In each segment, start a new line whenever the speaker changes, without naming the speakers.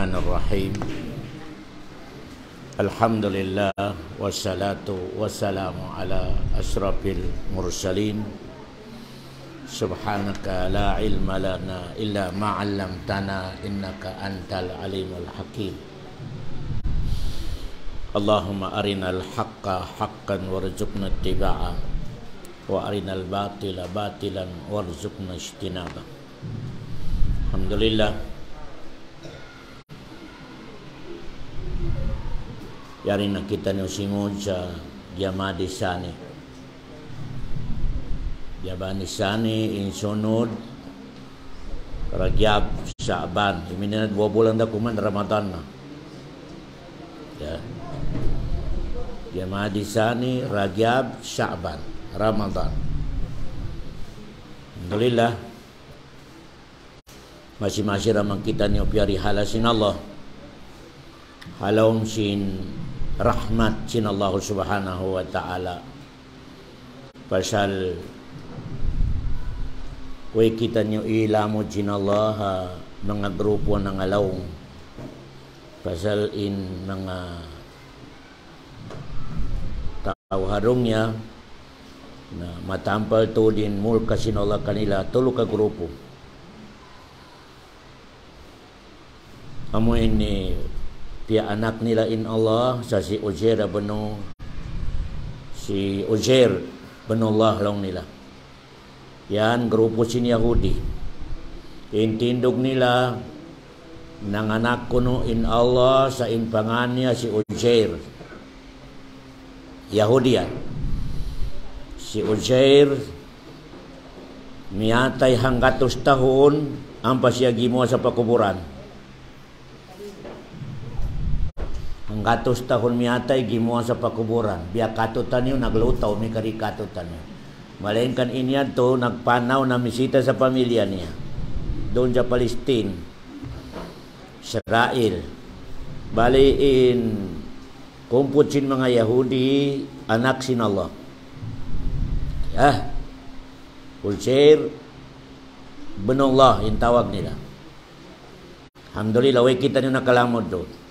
Bismillahirrahmanirrahim. Alhamdulillah wassalatu wassalamu ala asrafil mursalin. Subhanaka la ilma lana illa ma 'allamtana innaka antal alimul hakim. Allahumma arinal haqqa haqqan warzuqna ittiba'ah wa arinal batila batilan warzuqna ijtinabah. Alhamdulillah. Yari na kita ni usimod sa Yamadi Sani. Yamadi Sani insunod Ragyab Saaban. Iminanad 2 bulan na kuman Ramadan na. Yamadi Sani Ragyab Saaban Ramadan. Alhamdulillah. Masih-masih ramang kita ni upiari halasin Allah. Halong sin rahmat sin Allah subhanahu wa ta'ala. Pasal way kita nyo ilamod sin Allah mga grupo ng alawng. Pasal in mga tao harong niya na matampal to din mulka sin Allah kanila tulo ka grupo. Amoy ni pia anak nila in Allah sa si Uzair beno si Uzair beno Allah long nila. Yan grupo sin Yahudi. Intindog nila nanganak kuno in Allah sa impangan niya si Uzair. Yahudi yan. Si Uzair miyatay hanggatos tahon ang pasyagi mo sa pakuburan. Ang gatos tahon miyatay gimuha sa pakuburan. Biya katutan yun, naglutaw, may karikatutan yun. Malain kan inyan to, nagpanaw na misita sa pamilya niya. Doon sa Palestine, Israel. Baliin, kumput sin mga Yahudi, anak sin Allah. Uzair bin Allah, yung tawag nila. Alhamdulillah, way kita nyo nakalamod doon.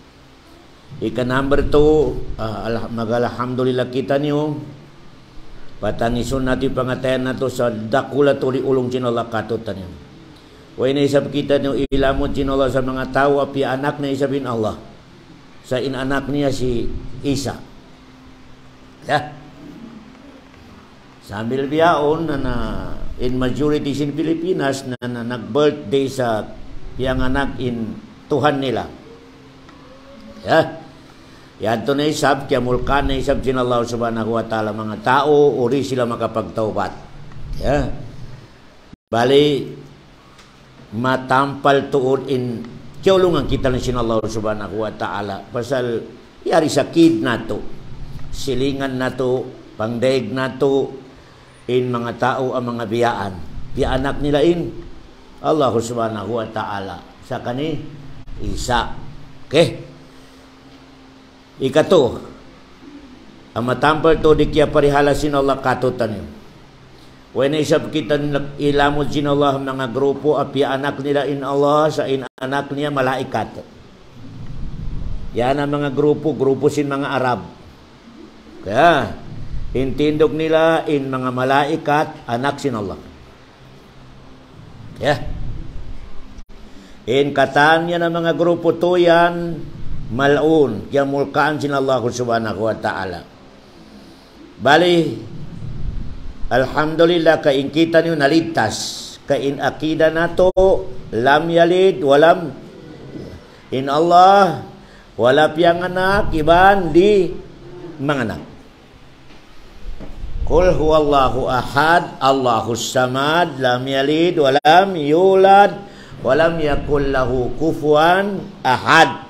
Ika number 2, mag-alhamdulillah kita niyo. Patanison natin pangatayan na to sa dakula to ulong sinala katutan niyo. Way na isab kita niyo ilamod sinala sa mga tao api anak na isabin Allah. Sa inanak niya si Isa. Sambil biyaon na in majority sin Pilipinas na nag-birthday sa piyang anak in Tuhan nila. Yan to na isab, kaya mulkan na isab sin Allah subhanahu wa ta'ala mga tao, uri sila makapagtaubat. Bali, matampal tuod in kiyulungan kita na sin Allah subhanahu wa ta'ala. Pasal, yari sakid na to, silingan na to, pangdaig na to, in mga tao ang mga biyaan. Biyaanak nila in Allah subhanahu wa ta'ala. Sa kani, Isa. Okay? Ikato, ang matampal to di kaya parihala sin Allah katutan yun. When isab kita ilamod sin Allah mga grupo api anak nila in Allah sa in anak niya malaikat. Yan ang mga grupo sin mga Arab. Kaya, intindog nila in mga malaikat anak sin Allah. In katan yan ang mga grupo to yan mal'un, kaya mulkaan sin Allah subhanahu wa ta'ala. Bali, alhamdulillah, kain kita niyo naligtas. Kain akida na to, lam yalid, walam in Allah, wala piyang anak, iban di manganak. Qul huwallahu ahad, Allahus samad, lam yalid, walam yulad, walam yakul lahu kufuwan ahad.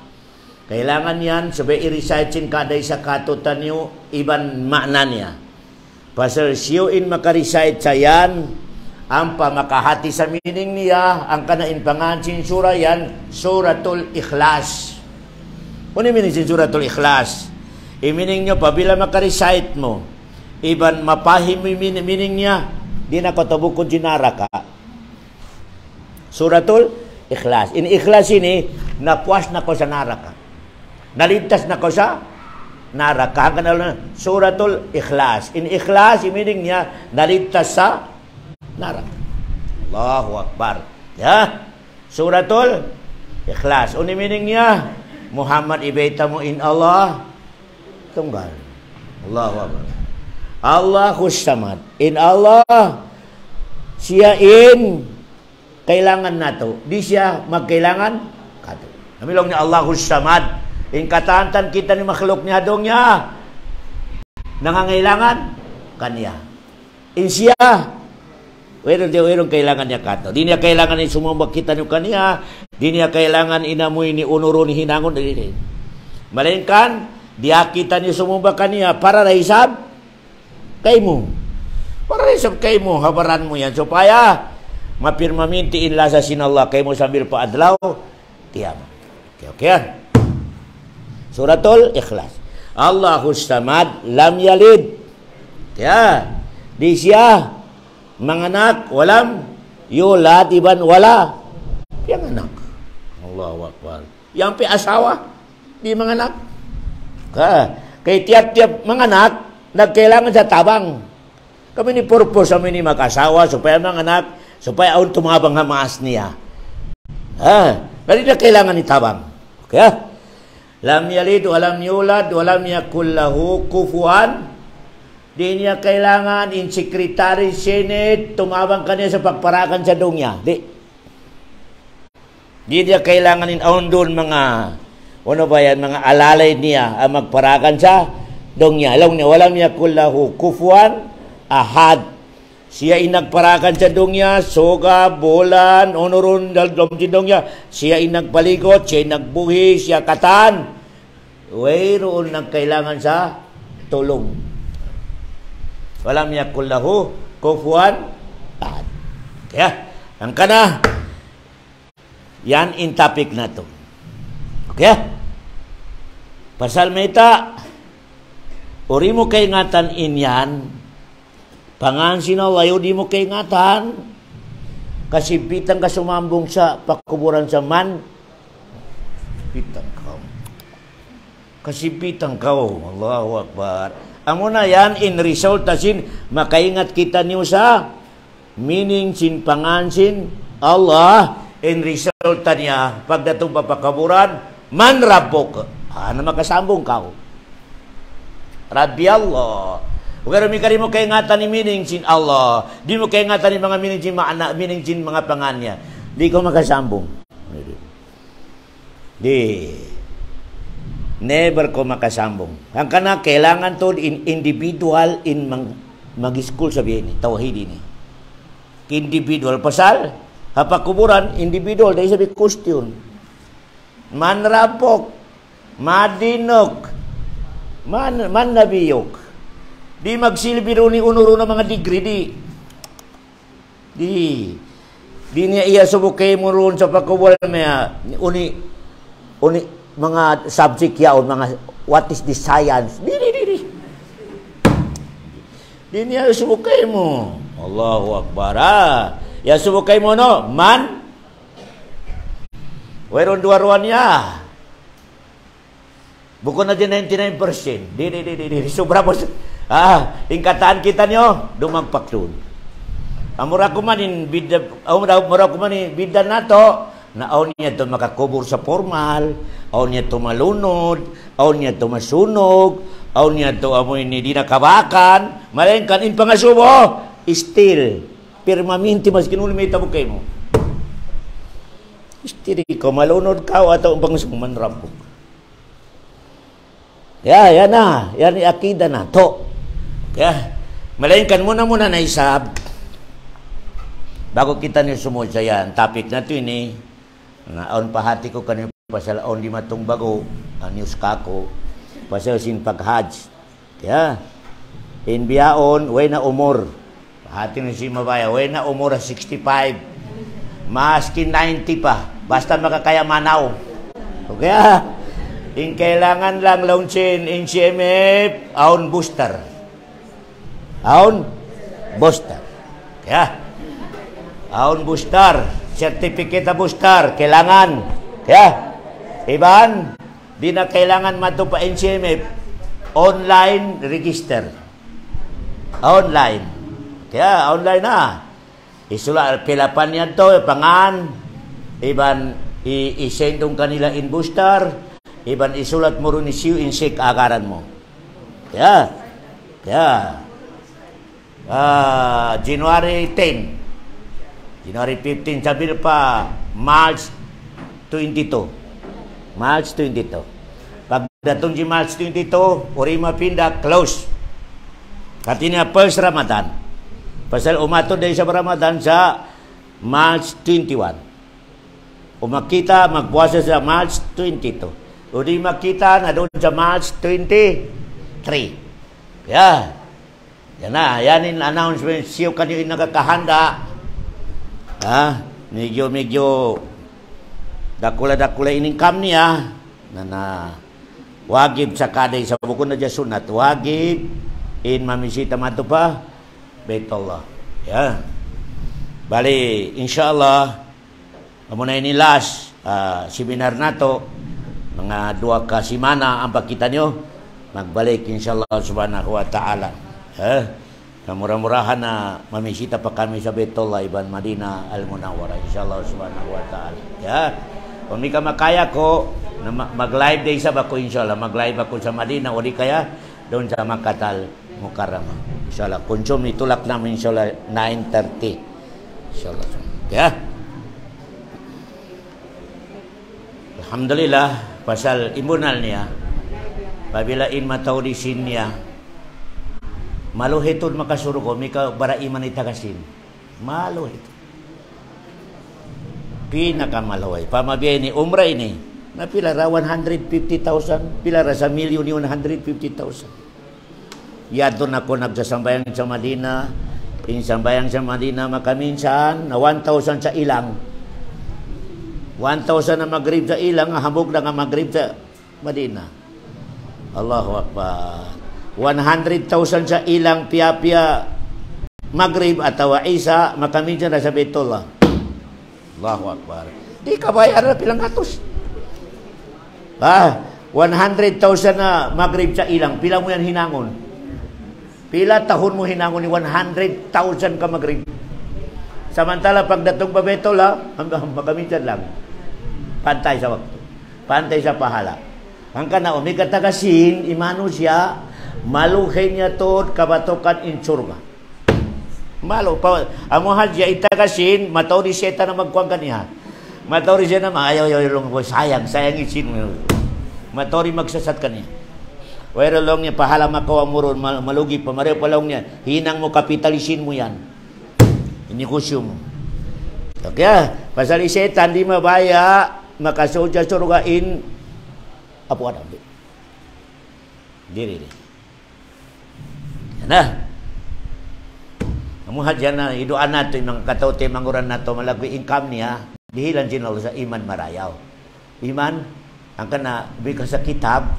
Kailangan yan, sabi i-recite kada isa katutan nyo, iban makna niya. Pasal siyuin makarecite sa yan, ang pamakahati sa meaning niya, ang kanain pangansin sura yan, Suratul Ikhlas. Ano meaning sin Suratul Ikhlas? I-meaning nyo, pabila makarecite mo, iban mapahim mo meaning niya, di na katabukod sinara ka. Suratul Ikhlas. In Ikhlas ini, napuas na ko sa naraka. Naligtas na ko sa naraka. Hanggang Suratul Ikhlas. In Ikhlas, meaning niya, naligtas sa naraka. Allahu Akbar. Ya. Suratul Ikhlas. Uni meaning niya, Muhammad ibeta mo in Allah. Tunggal. Allahu Akbar. Allahus Samad. In Allah, siya in kailangan nato. Di siya magkailangan kato. Namilong niya Allahus Samad. In katantan kita ni makhluk niya dong niya. Nangangailangan kanya. In siya, Werong kailangan niya kato. Di niya kailangan ni sumubak kita niyo kanya. Di niya kailangan inamoy ni unuro ni hinangon. Malingkan, dia kita niyo sumubak kanya para nahisab kay mo. Para nahisab kay mo, habaran mo yan. Supaya mapirmamintiin lasa sinallah kay mo sambil paadlaw. Tiyama. Okay. Suratul Ikhlas. Allahus Samad lam yalid. Kaya, di siya manganak, walam yulad, iban wala yang anak. Allahu Akbar. Yang asawa di manganak. Kay tiap-tiap manganak nagkailangan sa tabang. Kami ni purpose kami ni mag-asawa supaya manganak, supaya aun tumabang hamaas niya. Kaya na kailangan ni tabang. Okay? Lam yalid, walam yulad, walam yakul lahu kufuwan. Di niya kailangan in secretary senate tumabang kanya sa pagparakan sa dungya. Di niya kailangan in aundon mga ano ba yan, mga alalay niya ang magparakan sa dungya. Alam niya, walam yakul lahu kufuwan ahad. Siya inagparakan sa dungya, soga, bolan, onoron dalom sa dungya. Siya inagpaligot, siya inagbuhi, siya katan. Wayroon nagkailangan sa tulong. Walam yakul lahu kufuwan ahad. Kaya, ang kana, yan in topic na to. Okay? Pasal meta, uri mo kay ngatan inyan, pangansin na layo di mo kay ngatan, kasipitang ka sumambong sa pakuburan sa man, pitang ka. Kasipitang ka, Allahu Akbar. Amo na yan, in result, asin, makaingat kita niyo sa meaning sin pangansin, Allah, in result niya, pagdatong papakaburan, man rabok. Na makasambong ka. Rabbi Allah. Huwag kami mo kay ngatan ni meaning sin Allah. Di mo kay ngatan ni mga meaning sin mga panganya. Di ko makasambong. Di. Never ko makasambong. Ang kana, kailangan to in individual in mag-school sabihin ni. Tawhid ini. Individual. Pasal, hapakuburan, individual. Dahil sabi, question. Manrapok. Madinok. Nabiyok. Di magsilbi ro ni unuro ng mga degree. Di niya iya subukay mo ron sa pagkawal maya. Uni mga subject yaon, mga what is the science. Di niya subukay mo. Allahu Akbar. Ya subukay mo no, man. Wayron duwaruan niya. Bukod na din 99%. Di. Sobra po. Ingkataan kita nyo, dumagpaklun. Amura ko man in bidda na to, na aw niya to makakubur sa formal, aw niya to malunod, aw niya to masunog, aw niya to amoy ni di nakabakan, malengkan in pangasubo, still, permanente mas kinuli may tabukay mo. Still, ko malunod ka o ataw pangasubo manrambok. Yan na. Yan akida na. To. Kaya, malainkan muna na isab. Bago kita niyo sumunod sa yan. Topic na ito ini. Naon pahati ko kanina pasal on di matong bago. News kako. Pasal sin pag-hajj. Kaya, in biyaon, way na umor. Pahati na si mabaya. Way na umor 65. Maskin 90 pa. Basta makakaya manaw. Kaya, in kailangan lang launchin in CMF aun booster. Aun booster. Kaya aun booster, certificate booster kailangan. Kaya Iban, di na kailangan matupa NCMF, online register. Online. Kaya online na. Isula pilapan niya to, pangan. Iban i-sendong kanila in booster. Iban isulat mo rin siyo in sick agaran mo. Kaya January 10, January 15, sabi pa March 22. March 22. Pagdatong di March 22, uri mapinda close. Katinya first Ramadan. Pasal umatod dahil sa Ramadan sa March 21. Umakita, magpuasa sa March 22. O di makita na doon sa March 23. Kaya, yan na. Yan yung announcement. Siyo kanyo yung nakakahanda. Medyo dakula-dakula income niya. Wagib sa kaday sa bukod na dyan sunat. Wagib in mamisita mato pa. Baitullah. Yan. Bali, insyaAllah, muna ini last seminar nato. Mga 2 ka simana ang pakita nyo, magbalik insyaAllah subhanahu wa ta'ala. Kamurah-murahan na mamisita pa kami sa Baitullah Ibn Madinah Al-Munawwara insyaAllah subhanahu wa ta'ala. Kung di ka makaya ko, mag-live day sa bako insyaAllah. Mag-live ako sa Madinah o di kaya doon sa Makatal Mukarrama. InsyaAllah. Konsum itulak namin insyaAllah 9:30. InsyaAllah. Alhamdulillah. Pasal imunal niya, pabilain mataudisin niya, maluhitod makasurugo, mika baraiman itagasin. Maluhit. Pinakamaluhay. Pamabiyay ni Umrah ini, na pilara 150,000, pilara sa milyon ni 150,000. Yadon ako nagsasambayang sa Madina, insambayang sa Madina makaminsan, na 1,000 sa ilang. 1,000 na Maghrib sa ilang, hambog na nga Maghrib sa Madina. Allahu Akbar. 100,000 sa ilang pia-pia Maghrib atau Isa, makaminsan na sa Baitullah. Allahu Akbar. Di ka bayar na pilang atos. 100,000 na Maghrib sa ilang, pila mo yan hinangon? Pila tahon mo hinangon ni 100,000 ka Maghrib? Samantala pagdatong pa Baitullah, makaminsan lang. Pantay sa waktu. Pantay sa pahala. Ang kana umi katagasin, imano siya, maluhay niya to, kabatokan in surga. Malo. Amo hadya itagasin, mataw di seta na magkuang kaniha. Mataw di siya na, ayaw lang ko, sayang isin mo. Mataw di magsasat kaniha. Wala lang niya, pahala makawa mo ron, malugi pa, mareho pa lang niya, hinang mo, kapitalisin mo yan. Inikosyo mo. Kaya, pasal isetan, di mabaya, makasudya surugain, apo adam. Diri. Yan na. Amuhad yan na, idoan nato, yung mga kataute, manguran nato, malagoy income niya, dihilan sinalo sa iman marayaw. Iman, ang kana, bika sa kitab,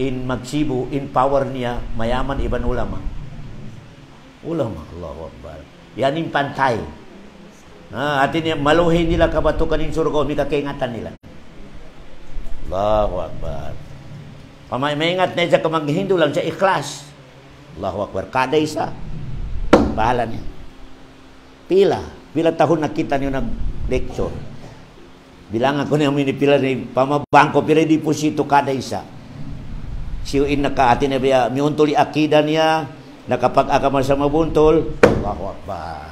in magsibu, in power niya, mayaman iban ulama. Ulama, Allahu Akbar. Yan yung pantay. Atin maluhin nila kabatukan ng surga, may kakaingatan nila. Allahu Akbar. Maingat na siya kamaghindo lang sa ikhlas. Allahu Akbar. Kada isa, bahala niya. Pila tahon nakita niyo nag-lecture. Bilangan ko niya minipila ni pamabangko, pila deposito kada isa. Siyuin nakaatin na biya, miuntuli akida niya, nakapag-akamal sa mabuntol. Allahu Akbar.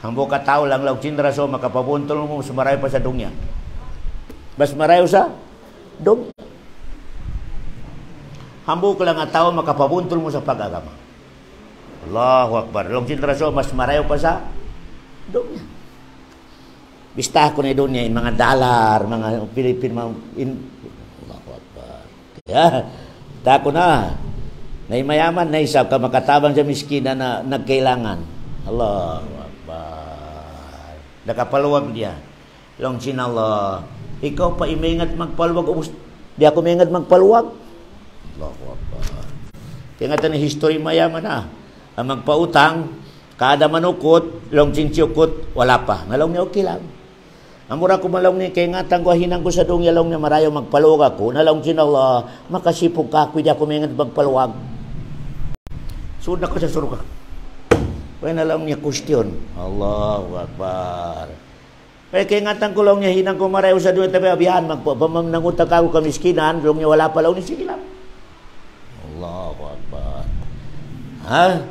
Hambo ka tao lang law cindraso makapabuntol mo sumarayo pa sa dungya. Bas marayo sa dong. Hambo ka lang nga tao makapabuntol mo sa pag-agama. Allahu Akbar. Law cindraso mas marayo pa sa dungya. Bista ko na doon niya mga dalar, mga Pilipin, Allahu Akbar. Kaya tako na. Naimayaman na isa ka makatabang sa miskina na nagkailangan. Allahu Akbar. Nakapaluwag dia. Long sinallah. Ikaw pa imingat magpaluwag. Di ako mingat magpaluwag. Allahu Akbar. Kaya nga ni history mayaman na. Ang magpautang, kada manukot, long sinsyukot, wala pa. Nalong niya okay lang. Amura ko malong ni kay ngatan ko hinang ko sa dungya long niya marayo magpaluwag ako. Nalong sin Allah, makasipog ka ako, di ako may magpaluwag. Sunod ako sa suruga. Kaya nalong niya question. Allahu Akbar. Kaya kay ngatan ko long niya hinang ko marayo sa dungya tabi abihan, magpapamangutag ako kamiskinan, long niya wala pa lang ni sige lang. Allahu Akbar. Ha?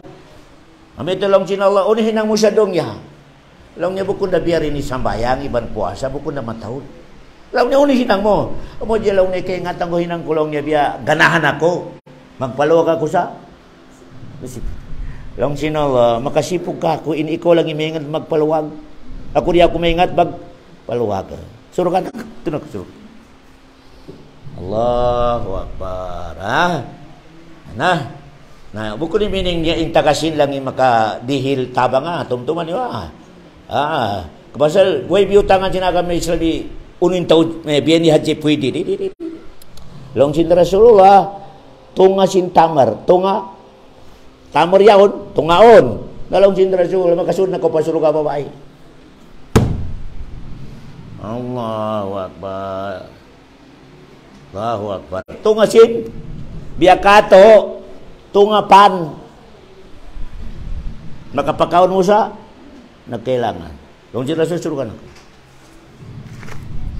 Amit long sin Allah, uni hinang mo sa dungya. Lang niya bukod na biyarin ni sambayang, iban puasa, bukod na matahod. Lang niya unihinang mo. Amo diya lang niya kaya ngatang ko hinang kulong niya biya, ganahan ako. Magpaluwag ako sa... Lang sinala, makasipog ka ako, ikaw lang imingat magpaluwag. Ako di ako maingat magpaluwag. Suruh ka, tunok, suruh. Allahu Akbar. Ha? Nah, bukod ni mining niya intagasin lang yung makadihil tabang nga, tumtuman niya. Kapasal, way biutangan sinaga may islami unin taon, biyan ni Haji pwede. Long sin Rasulullah, tunga sin tamar, tamar yaon, tungaon. Nalong sin Rasulullah, makasunod na ko pasulog ka babae. Allahu Akbar. Allahu Akbar. Tunga sin, biyakato, tunga pan. Makapakaon mo sa nagkailangan. Long sila susurugan ako.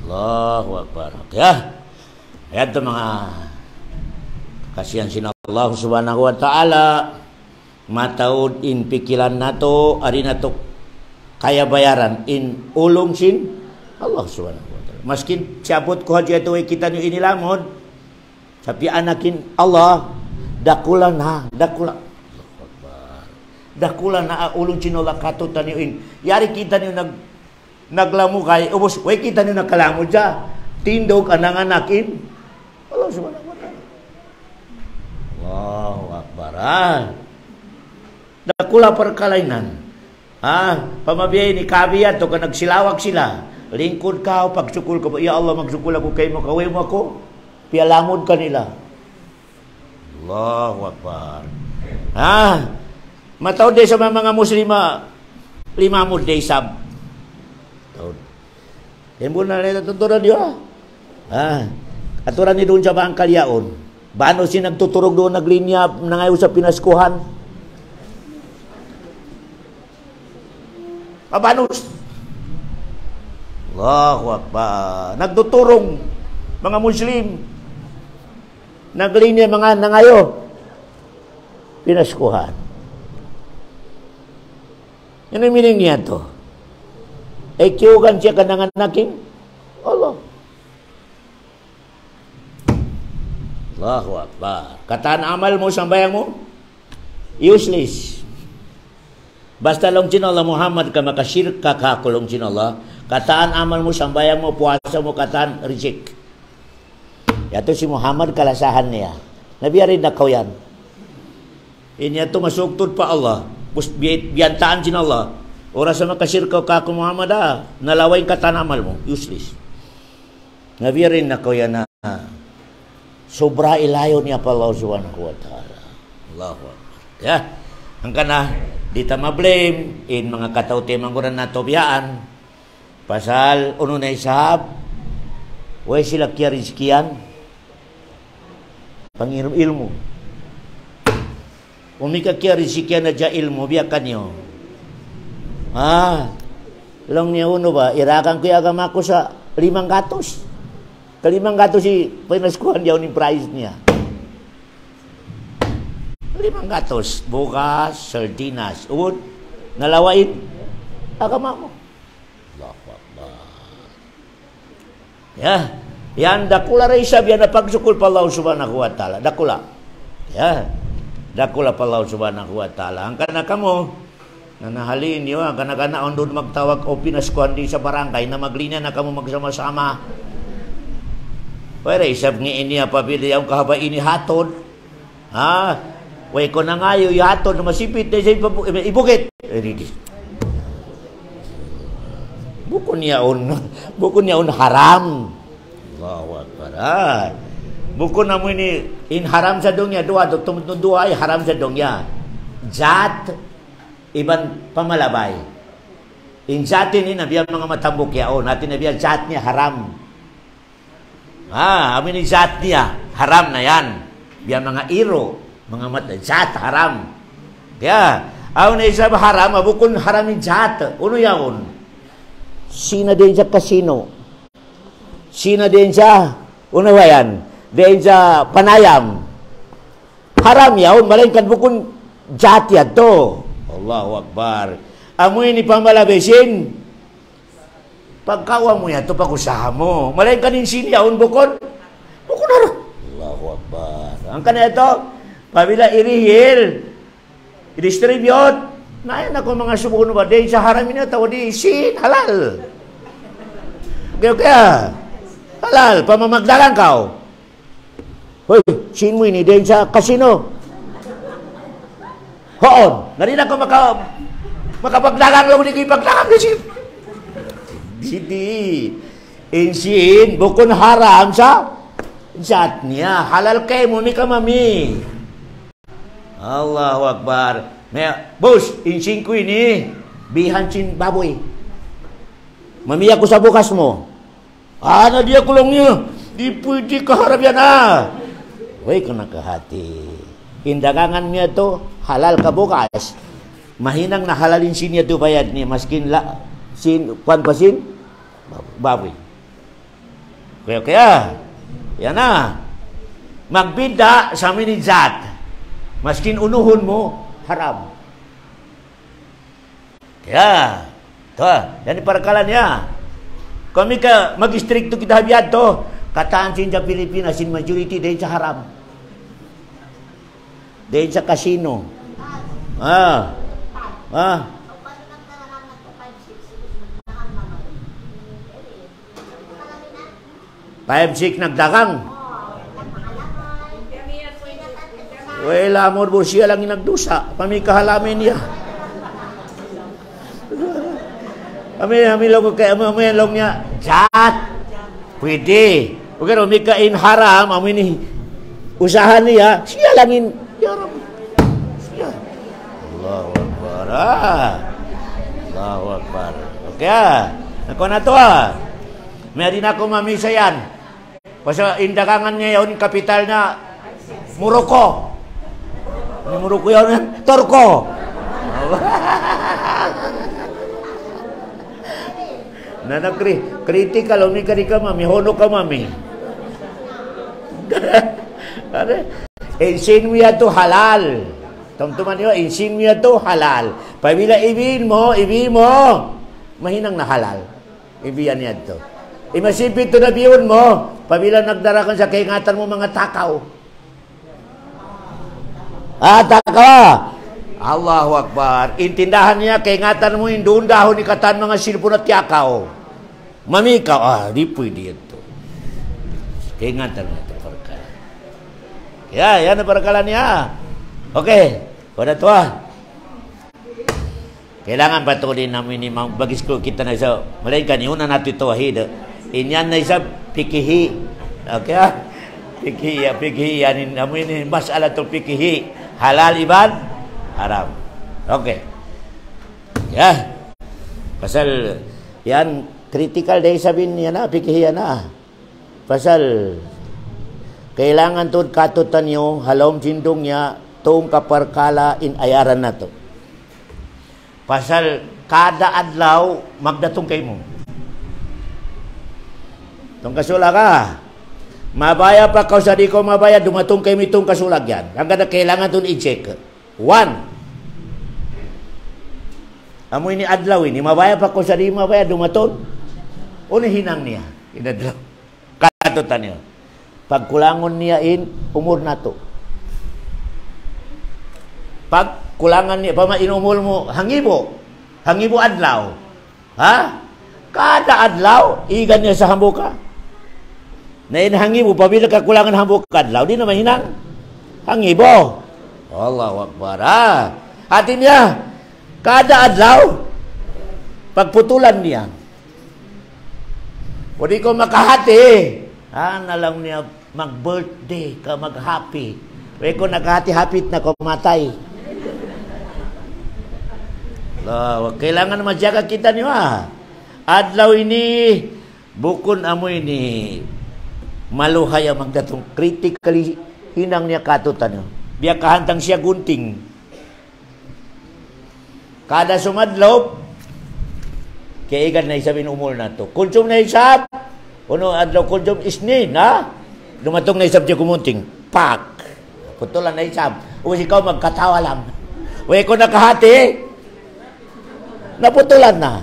Allahu Akbar. Kaya, ayan ito mga kasihan sin Allah subhanahu wa ta'ala, mataod in pikilan nato, ari nato kaya bayaran in ulong sin Allah subhanahu wa ta'ala. Maskin siabot ko hadya ito ay kita nyo inilamod, sabi anakin Allah, dakula na ulong chinola kato taniuin. Yari kita niyo naglamu kay ubos, way kita niyo nagkalamo dya. Tindog anang anakin. Allah subhanahu wa ta'ala. Allahu Akbar. Dakula perkalainan. Pamabiyay ni kabiyat to ka nagsilawag sila. Lingkod ka o pagsukul ka. Ya Allah, magsukul ako kay mo, kaway mo ako. Pialamod ka nila. Allahu Akbar. Matawad din sa mga muslima, 5 mo day sab. Yan po na rin natuturan niyo. Aturan ni doon sa bangkal yaon. Bano si nagtuturog doon, naglinya, nangayo sa pinaskuhan. Pabanos. Allahu Akbar. Nagtuturong mga muslim. Naglinya mga nangayo. Pinaskuhan. Yan ang meaning niya to. Ekyugan siya kananganaking Allah. Allahu Akbar. Kataan amal mo, sambayang mo, useless. Basta lang Allah Muhammad ka makashirk ka kakulong Allah. Kataan amal mo, sambayang mo, puasa mo, kataan reject. Yato si Muhammad kalasahan niya. Nabiyarin na kaw yan. Inya to masugtod pa Allah. Biyantaan sin Allah. Oras sa makasirkaw ka kung Muhammad nalaway ka tanamal mo. Useless. Nabiyarin na ko yan na sobra ilayo niya pa Allah subhanahu wa ta'ala. Allahu Akbar. Ang kana, di ta ma-blame in mga katawti mangguran na tobiyaan. Pasal, uno na isahab, way sila kya rizkiyan, pangirom ilmu. Umika kya rizkiyan na dya ilmu, biyakan nyo. Lang niya uno ba, irakan ko yung agama ko sa 500. Ka 500 si pinaskuhan diyaw ni price niya. 500. Bukas, sardinas. Uwod, nalawain, agama mo. Allahu Akbar. Yan, dakula rin sabi na pagsukul pa Allah subhanahu wa ta'ala. Dakula. Dakula pa Allah subhanahu wa ta'ala. Ang kanaka mo, nanahalin nyo, ang kanaka on doon magtawag o pinaskuhan di sa barangay na maglinya na kamo magsama-sama. Pero isab nga iniya pabili ang kahaba ini hatod. Way ko na ngayo hatod na masipit na siya ibukit. Bukon niya on haram. Allahu Akbar. Bukon na mo ini in haram sa dongya dua ay haram sa dongya. Jat iban pamalabay. Insatin ni nabiya mga matambok yaon. Natin nabiya zat niya haram. Amin ni zat niya haram na yan. Biya mga iro, mga mata zat haram. Kaya aw na isa haram, abukon haram ni zat. Uno yaon. Sina din sa kasino. Sina din sa uno yan. Din sa panayam. Haram yaon, malain kan bukon zat yan to. Allahu Akbar. Amoy ni pamalabesin. Pagkawa mo yan, ito pag-usaha mo. Malayin ka nin siniyaon, bukon. Bukon na rin. Allahu Akbar. Ang kanina ito, pabila irihil, i-distribute. Nayan ako mga sumuno ba? Dahil sa haramin na tawa di sin, halal. Kaya, halal, pamamagdalan ka. Hoy, sin mo ini, dahil sa kasino. Hoon, narina ko makapagdagang lang, hindi ko ipagdagang na sin. Hindi. Insin, bukon haram sa zat niya. Halal kay mo, ka mami. Allahu Akbar. Bos, insin ko ini. Bihan sin baboy. Mami ako sa bukas mo. Ano dia kulong niya? Di pwede kaharap yan Uy, kung nakahati. Indagangan niya to, halal ka bukas. Mahinang na halalin sin niya to bayad niya. Maskin kwan pa sin? Baboy. Kaya, yan na. Magbida sa minizat. Maskin unuhon mo, haram. Kaya, ito, yan iparakalan niya. Kami ka, mag-istrikto kita habiyad to. Kataan sin sa Pilipinas, sin majority, dahil sa haram. Dahil sa kasino. 5-6 nagdagang. Wala mo po siya lang nagdusa. Pamikahalamin niya. Amin lang kay amin lang niya. Chat. Pwede. Okay, umikain haram, amin usahan niya. Siya lang yaram. Siya. Allahu Akbar. Allahu Akbar. Okay. Ako na to Meron ako mamisa yan. Pasal indagangan niya yun, kapital na Morocco. Ano Morocco yun? Turko. Critical, umi ka mami, hono ka mami. Insin mo yan to halal. Tumtuman nyo, insin mo yan to halal. Pabila ibin mo, mahinang na halal. Ibiyan yan to. Imasipit to na biyun mo, pabila nagdarakan sa kaingatan mo mga takaw. Takaw! Allahu Akbar. Intindahan niya, kaingatan mo yung doon dahon ni katan mga silpon at yakaw. Mamikaw, di pwede ito. Kaingatan mo ito, parkala. Yan ang parkala niya. Okay, pada to Kailangan patuloy namin ni bagis ko kita na sa malain kaniuna natin ito Inyan na isa pikihi. Okay pikihi. Yanin namin masala to pikihi. Halal iban, haram. Okay. Pasal yan critical dahil sabihin niya na pikihi na. Pasal kailangan to katutan nyo halom sindong niya tuong kaparkala in ayaran na to. Pasal kada adlaw magdatong kay mo. Itong kasulag mabaya pa ka sa di ko mabaya, dumatong kay mitong kasulag yan. Ang ganda kailangan itong i-check. 1. Amoy ni adlaw ni mabaya pa ko sa di mabaya, dumatong. Hinang niya. Inadlaw. Katutan niya. Pagkulangon niya umur na to. Pagkulangan niya, pamainumol mo, hangibo adlaw. Kada adlaw, igan niya sa hambuka. Nainhangibo, pabila kakulangan hambuk adlaw, di naman hinang. Hangibo. Allahu Akbar. Atin niya, kada adlaw, pagputulan niya. O di ko makahati. Nalang niya, mag-birthday ka, mag-happy. O ko nakahati-hapit na ko matay. Kailangan majaga kita ni adlaw ini bukun amo ini maluhay ang magdatong critically hinang niya katutan. Biya kahantang siya gunting. Kada sumadlaw kaya igan na isabin umul na to. Kunsum na isab. Uno adlaw kunsum isnin, Dumatong na isab siya kumunting. Pak! Putulan na isab. Uwis ikaw magkatawa lang. Uwi ko nakahati. Naputulan na.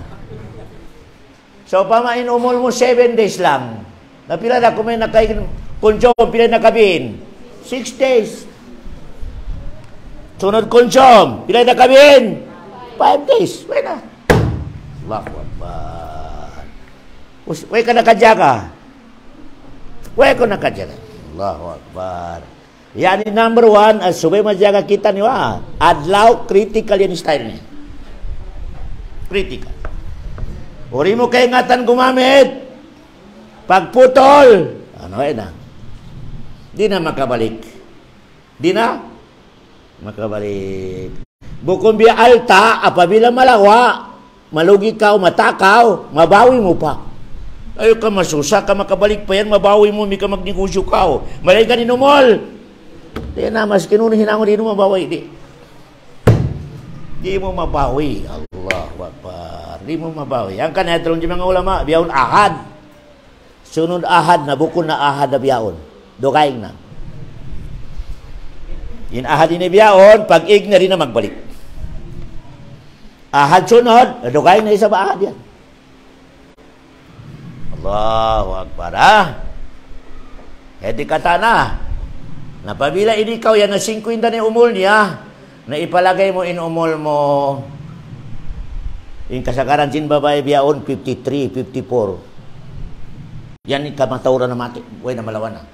So, pamain umul mo 7 days lang. Napila na kung may kunsum, pila na kabin. 6 days. Sunod kunsum, pila na kabin. 5 days. Uwi na. Allahu Akbar. Uwi ka nakadyaga. Uwi ko nakadyaga. Allahu Akbar. Yani number 1, subay majaga kita ni adlaw critical yan style niya. Critical. Uri mo kaingatan gumamit. Pagputol. Ano na? Di na makabalik. Di na makabalik. Bukong biya alta, apabila malawa, malugi ka o matakaw, mabawi mo pa. Ayaw ka masusa ka, makabalik pa yan, mabawi mo, may ka magnegosyo ka o. Malay ka ninumol. Di na, mas kinunuhin ako, di mo mabawi. Di mo mabawi. Allahu Akbar. Di mo mabawi. Ang kanetron di mga ulama, biyaon ahad. Sunod ahad na, bukon na ahad na biyaon. Dukaing na. Yung ahad ni biyaon, pag-ig na rin na magbalik. Ahad sunod, dukaing na isa ba ahad yan? Allahu Akbar. Di kata na. Napabila ini ikaw yan na 50 na umul niya, na ipalagay mo in umul mo, yung kasagaran sin babae biyaon, 53, 54. Yan yung kamatauran na mati. Uy, na malawan na.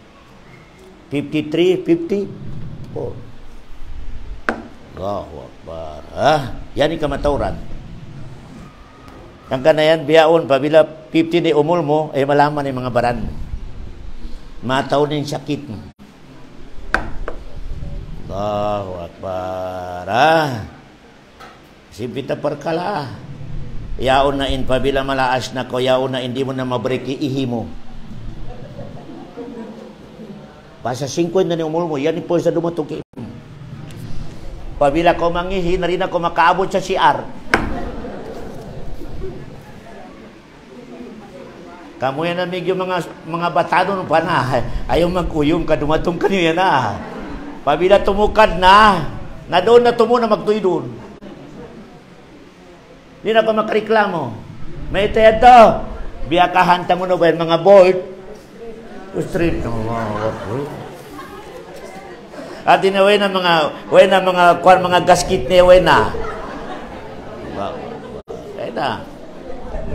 53, 54. Allahu Akbar. Yan yung kamatauran. Ang kanayan, biyaon, pabila 50 na umul mo, ay malaman yung mga baran. Mataw na yung sakit mo. Allahu Akbar. Sipita perkala. Yaon na in pabila malaas na ko, yaon na hindi mo na mabreki ihi mo. Pasa 50 na ni umul mo, yan po sa dumatuki. Pabila ko mangihi, na rin ako makaabot sa CR. Kamu yan namig yung mga batado ng panah. Ayaw mag-uyong ka, dumatong ka niyo yan Pabila tumukad na doon na tumo na magtuy doon. Di na ka makareklamo. May ito ito. Biya kahanta mo na ba yung mga board? Street. At inaway na mga gasket niya, way na. Kaya na.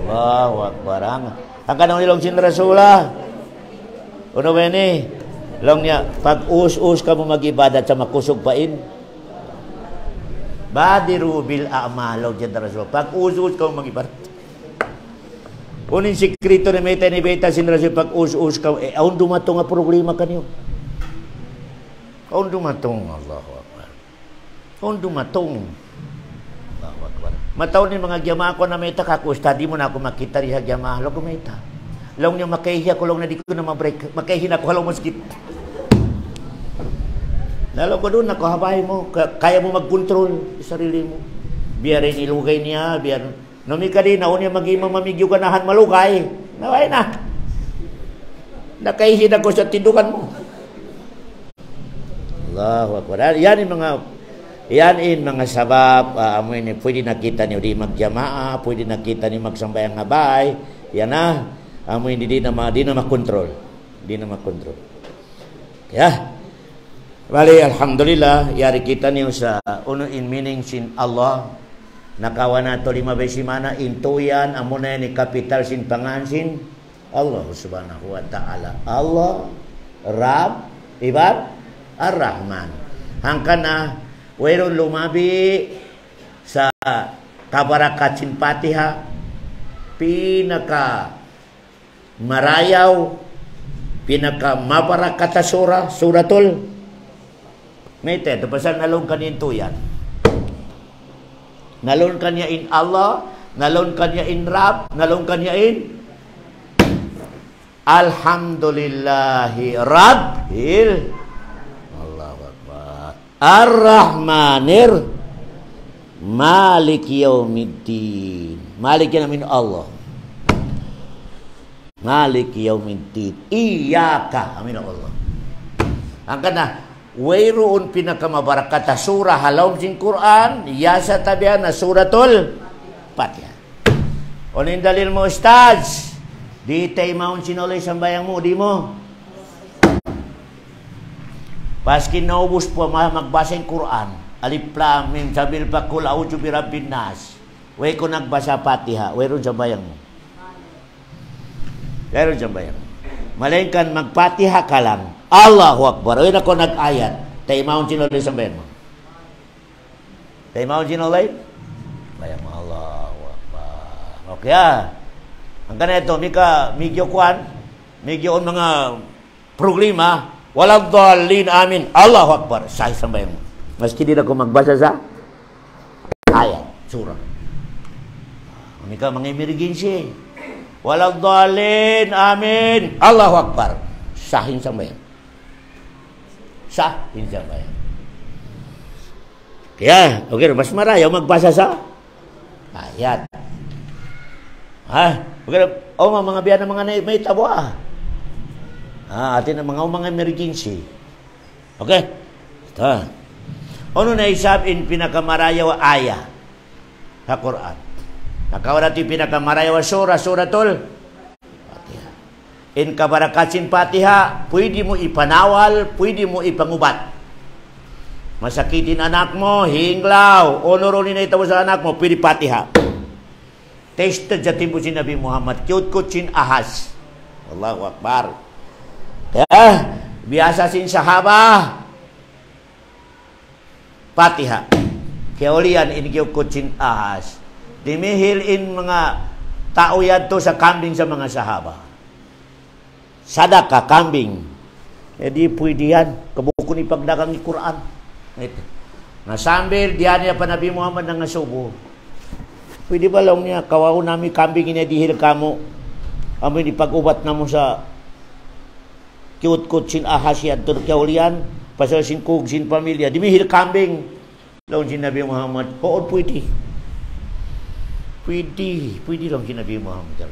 Wow, wakbarang. Ang kanong nilong sin Rasula. Uno ba ni? Long niya, pag us-us ka mo mag-ibadat sa makusog pain. Badiru bil a'malaw dyan Rasul. Pag us-us ka mo mag-ibadat. Unin sikrito ni Meta ni Beta sin Rasul, pag us-us ka mo, aun dumatong nga problema kanyo. Aun dumatong, Allahu Akbar. Aun dumatong. Allahu Akbar. Mataw ni mga gyama ko na Meta kakusta, di mo na ako makita riha gyama. Halo ko Meta. Long niya makaihi ako, long na di ko na ma-break. Makaihi na ako, halong maskit. Lalo ko doon, nakuhabay mo. Kaya mo mag-control sa sarili mo. Biya rin ilugay niya, biya nami ka din, naon niya mamigyo ganahan malugay. Naway na. Nakaihi na ko sa tindukan mo. Allahu Akbar. Yan yung mga sabab. Pwede nakita niyo di magjamaa, pwede nakita niyo magsambayang habay. Yan na. Amoy di na makontrol. Di na makontrol. Kaya, bali, alhamdulillah, yari kita niyo sa uno in meaning sin Allah. Nakawa na to 5 besimana, intuyan, amo na ni kapital sin pangansin. Allah subhanahu wa ta'ala. Allah, Rab, Ibad, Ar-Rahman. Hangkan na, wayron lumabi sa kabarakat sin Fatiha, pinaka marayaw, pinaka mabarakata suratul. May ito, pasal nalong kaninto yan. Nalunkan niya in Allah, nalunkan niya in Rab, nalunkan niya in Alhamdulillahi Rabbil Allahu Akbar Ar-Rahmanir Malik Yaumiddin. Malik yan amin Allah. Malik Yaumiddin. Iyaka amin Allah. Ang kana wayroon pinakamabarakat na surah halom sin Quran, yasa tabihan na suratul Fatiha. Unin dalil mo, Ustaz? Di tay maun sinulay sambayang mo, di mo? Paskin naubos po magbasa yung Quran. Alif Lam Mim sabil pa kul a'udzu birabbin nas. Way ko nagbasa Fatiha, wayroon sambayang mo. Wayroon sambayang. Malingkan mag-Fatiha ka lang. Allahu Akbar. Way na ko nag-ayat. Tay maun sinulay sambayang mo. Tay maun sinulay? Bayang mo, Allahu Akbar. Okay Ang ganito, medyo mga problema, walang dalin amin, Allahu Akbar, sa isang bayan mo. Maski di na ko magbasa sa ayat, surah. Mika mga emergency, walang dalin amin, Allahu Akbar, sa isang bayan. Sa isang bayan. Kaya, okay, mas marayaw magbasa sa ayat. Mga biyan ng mga may tabo atin ang mga emergency. Okay? Ito. Ano na isabin pinakamarayaw aya sa Quran? Nakaw natin pinakamarayaw suratul Fatiha. In kabarakasin Fatiha, pwede mo ipanawal, pwede mo ipangubat. Masakitin anak mo, hinglaw, onoron na itaw sa anak mo, pwede Fatiha. Tasted jati po si Nabi Muhammad. Cute sin ahas. Allahu Akbar. Kaya, biasa sin sahaba. Fatiha. Kaya ulian, in cute sin ahas. Dimihil in mga tao yan to sa kambing sa mga sahaba. Sadaka, kambing. Di pwede yan. Kabukon ipagdagang ni Quran. Nasambil, diyan niya pa Nabi Muhammad ng nasubo. Pwede ba lang niya, kawaw namin kambing inadihil kamo. Amin ipag-ubat na mo sa cute sin ahas yan, turkaulian, pasal sin kug, sin pamilya. Dimihil kambing. Laon sin Nabi Muhammad, poon pwede. Pwede lang sin Nabi Muhammad.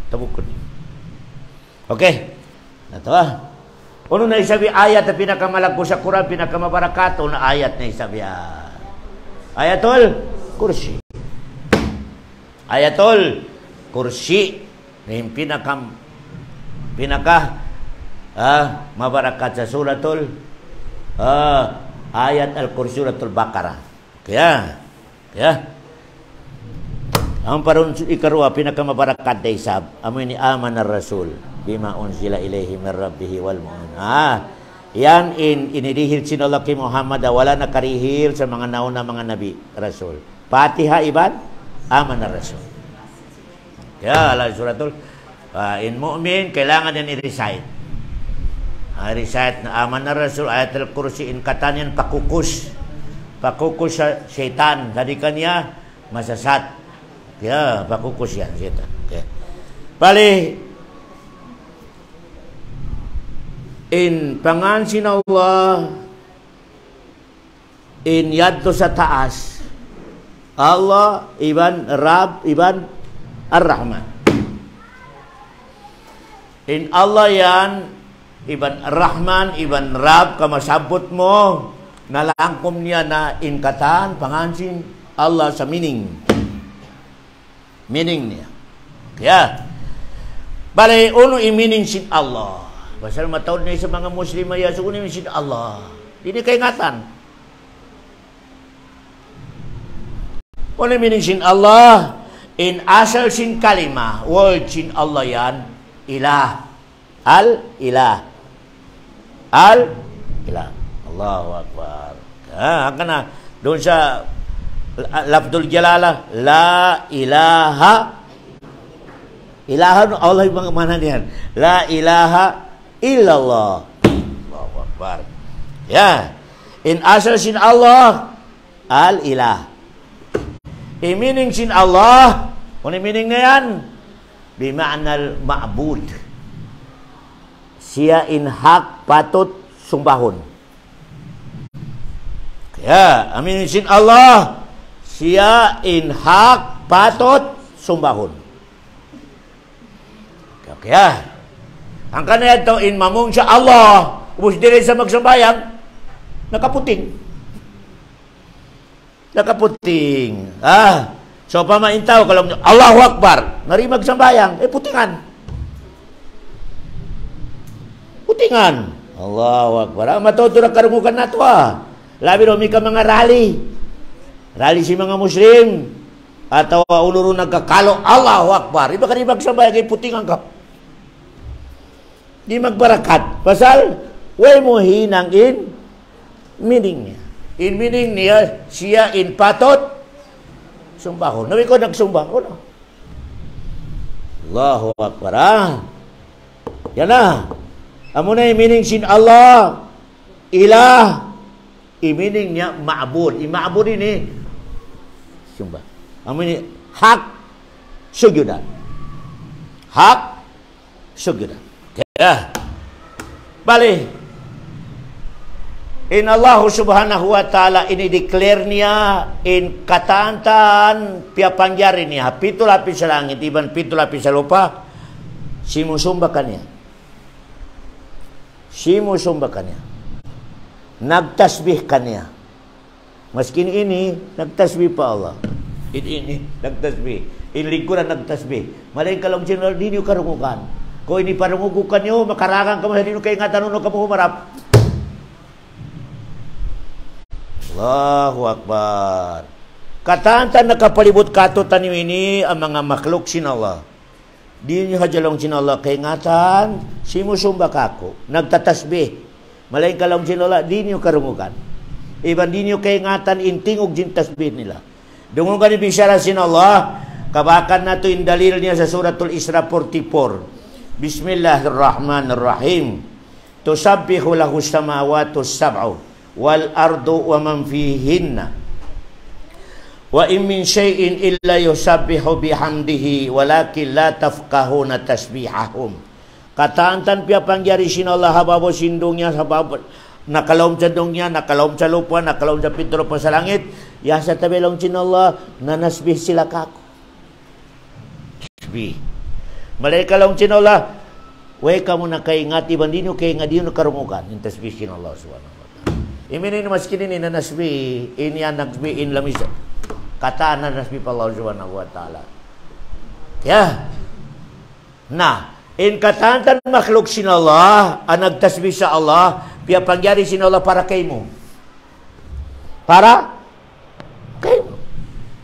Tabukon niyo. Okay. Ito Ano na isabi ayat na pinakamalagpo sa Quran, pinakamabarakato na ayat na isabi Ayatul Kursi. Ayatul Kursi yung pinaka mabarakat sa suratul ayat al-Kursi suratul Baqarah. Kaya ang parun ikarua pinaka mabarakat day sab amoy ni amana rasul bima unzila ilaihi min rabbih wal mu'min. Yan inidihil sinulak kay Muhammad wala nakarihil sa mga nauna mga nabi rasul. Fatiha iban aman na rasul. Kaya ala suratul in mu'min kailangan yan i-recite. Recite na aman na rasul ayatul kursi in katan yan pakukus sa syaitan dari kanya masasat. Kaya pakukus yan syaitan. Okay. Bali in pangansin Allah in yadto sa taas Allah, iban Rab, iban Ar-Rahman. In Allah yan, iban Ar-Rahman, iban Rab, kamasabot mo, nalangkom niya na inkatan, pangansin, Allah sa meaning. Meaning niya. Kaya, bali, uno i-meaning sin Allah. Basal matawad na sa mga Muslim ay so uno sin Allah. Hindi kay ngatan. Ano meaning sin Allah? In asal sin kalima, word sin Allah yan, ilah. Al-ilah. Al-ilah. Allahu Akbar. Hanggang doon sa lafdul jalala, la ilaha. Ilaha, Allah yung mana niyan. La ilaha illallah. Allahu Akbar. In asal sin Allah, al-ilah. Meaning sin Allah. Ano meaning na yan? Bima'nal ma'bud. Siya hak patut sumbahon. Kaya, meaning sin Allah. Siya hak patut sumbahon. Kaya, ang kanaya ito, mamung siya Allah. Ubus dili sa magsambayang, nakaputing. Nakaputing. So pamaintaw kalau Allahu Akbar, ngari magsambayang, putingan. Putingan. Allahu Akbar. Matuto na karungukan nato Labi ro mi ka mga rally. Rally si mga Muslim atau uluru nagkakalo Allahu Akbar. Iba ka rin magsambayang, putingan ka. Di magbarakat. Pasal way mo hinang meaning niya. Meaning niya, siya patot sumbahon. Nabi ko nagsumbahon. Allahu Akbar. Yan na. Amo na meaning sin Allah. Ilah. Meaning niya ma'bud. Ma'bud ini sumbah. Amo ni hak sujudan. Hak sujudan. Kaya balik. Allah subhanahu wa ta'ala ini declare niya katantan piapangyari niya pito lapis sa langit iban pito lapis sa lupa simusumba kanya nagtasbih kanya maskin ini nagtasbih pa Allah ini nagtasbih lingkuran nagtasbih malain kalong general dinyo karungukan kung ini parungukukan nyo makarangan ka mahalino kayo nga tanong ka mo humarap. Allahu Akbar. Katantan nakapalibot kato tanim ini ang mga makhluk sin Allah. Di nyo hajalong sin Allah kay ngatan, simusumba kako, nagtatasbih. Malain kalong sin Allah, di nyo karungukan. Iban di nyo kay ngatan, intingog jin tasbih nila. Dungugan ni bisyara sin Allah, kabakan na to yung dalil niya sa suratul Isra 44. Bismillahirrahmanirrahim. Tusabbihu lahu samawatu sab'u. Wal ardu wa man fihinna wa in min syai'in illa yusabbihu bihamdihi walakin la tafqahuna tasbihahum. Katantan pia pangyari sin Allah hababo sindungnya hababo nakalom sa dungnya nakalom sa lupa nakalom sa pitro pa sa langit ya sa tabelong sin Allah nanasbih sila kako. Tasbih. Malaika long sin Allah way kamu na kaingati bandino kay ngadino karungukan yung tasbih sin Allah subhanahu. Iminin maskin ini nasbi ini anak nasbi in lamis kata anak nasbi pa Allah subhanahu wa ta'ala. Ya. Nah, katantan makhluk sin Allah, anak tasbih sa Allah, pia pangyari sin Allah para kay mo. Para kay mo.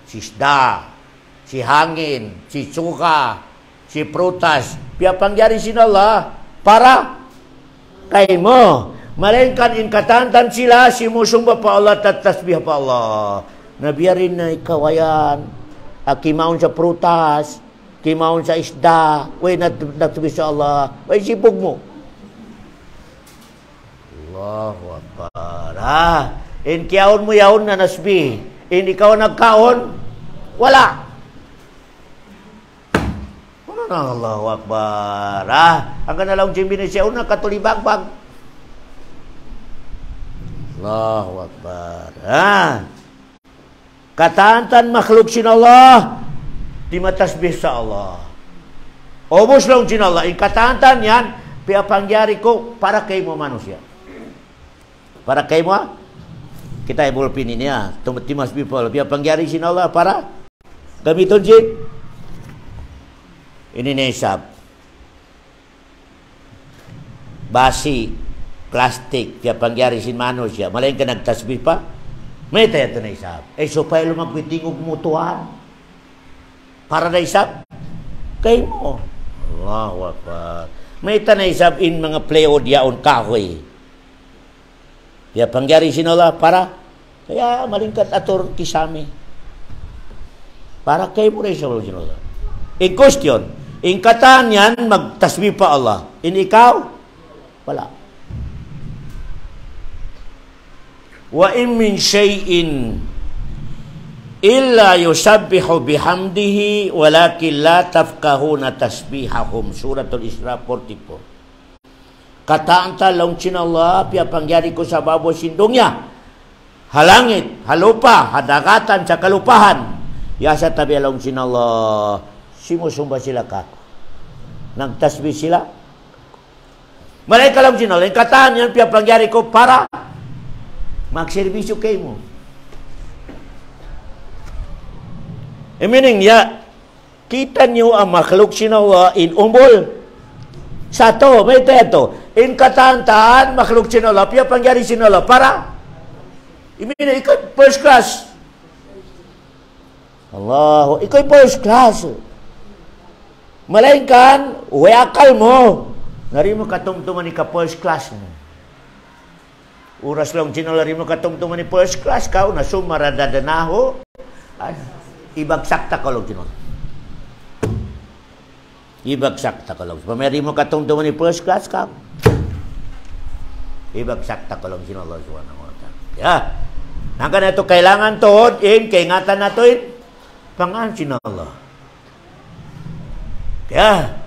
Si isda, si hangin, si suka, si prutas, pia pangyari sin Allah para kay mo. Melainkan katantan sila simusumba pa Allah tatasbih pa Allah. Nabiyarin na ikawayan. Kimaon sa prutas, kimaon sa isda, way natasbih sa Allah. Way sipog mo. Allahu Akbar. Kiyaon mo yaon na nasbih. Ikaw nagkaon, wala. Allahu Akbar. Ang kanalang jimbinin siya una katulibagbag. Allahu Akbar. Katantan makhluk sin Allah di matasbih sa Allah. Obos lang sin Allah. Katantan yan piapangyari ko para kay mo manusia. Para kay mo kita ibulpin ini ya. Timas people piapangyari sin Allah para gamiton jin. Ini nesab. Basi plastik, kaya pangyari sin manusia. Malain ka nagtasbih pa, may tayo ito na isap. Supaya lumagwitingog mo tuhan. Para na isap, kayo mo. Allahu Akbar. May ito na isap in mga pleod yaon kahoy. Kaya pangyari sin Allah para, kaya malingkat ator kisami. Para kayo mo rin sa sin Allah. In question, in kataan yan, magtasbih pa Allah. In ikaw, wala. Wa in min syai'in illa yusabbihu bihamdihi walakin la tafqahuna tasbihahum. Suratul Isra 44. Kataan talong Allah pia pangyari ko sa babo sindungnya. Halangit, halupa, hadagatan sa kalupahan. Yasa tabi along Allah. Simusumba sila kako. Nagtasbih sila. Malaika lang Allah. Yung kataan yan pia pangyari ko para magserbisyo kayo mo. Meaning, kita nyo ang makhluk Allah in umbol. Satu, may ito. In kataan-taan, makhluk Allah, pia pangyari Allah, para. Meaning, ikaw first class. Allah, ikaw first class. Malainkan, akal mo. Ngari mo katungtungan ni ka first class mo. Uras lang sinalari mo katungtungan ni first class ka, na sumaradadanaho. Ibagsak ta ka lang sinalari. Ibagsak ta ka lang. Pameri mo katungtungan ni first class ka. Ibagsak ta ka lang sinalari. Ya. Nangka na ito kailangan tuhod in, kaingatan na ito in. Pangan sinalari. Kaya,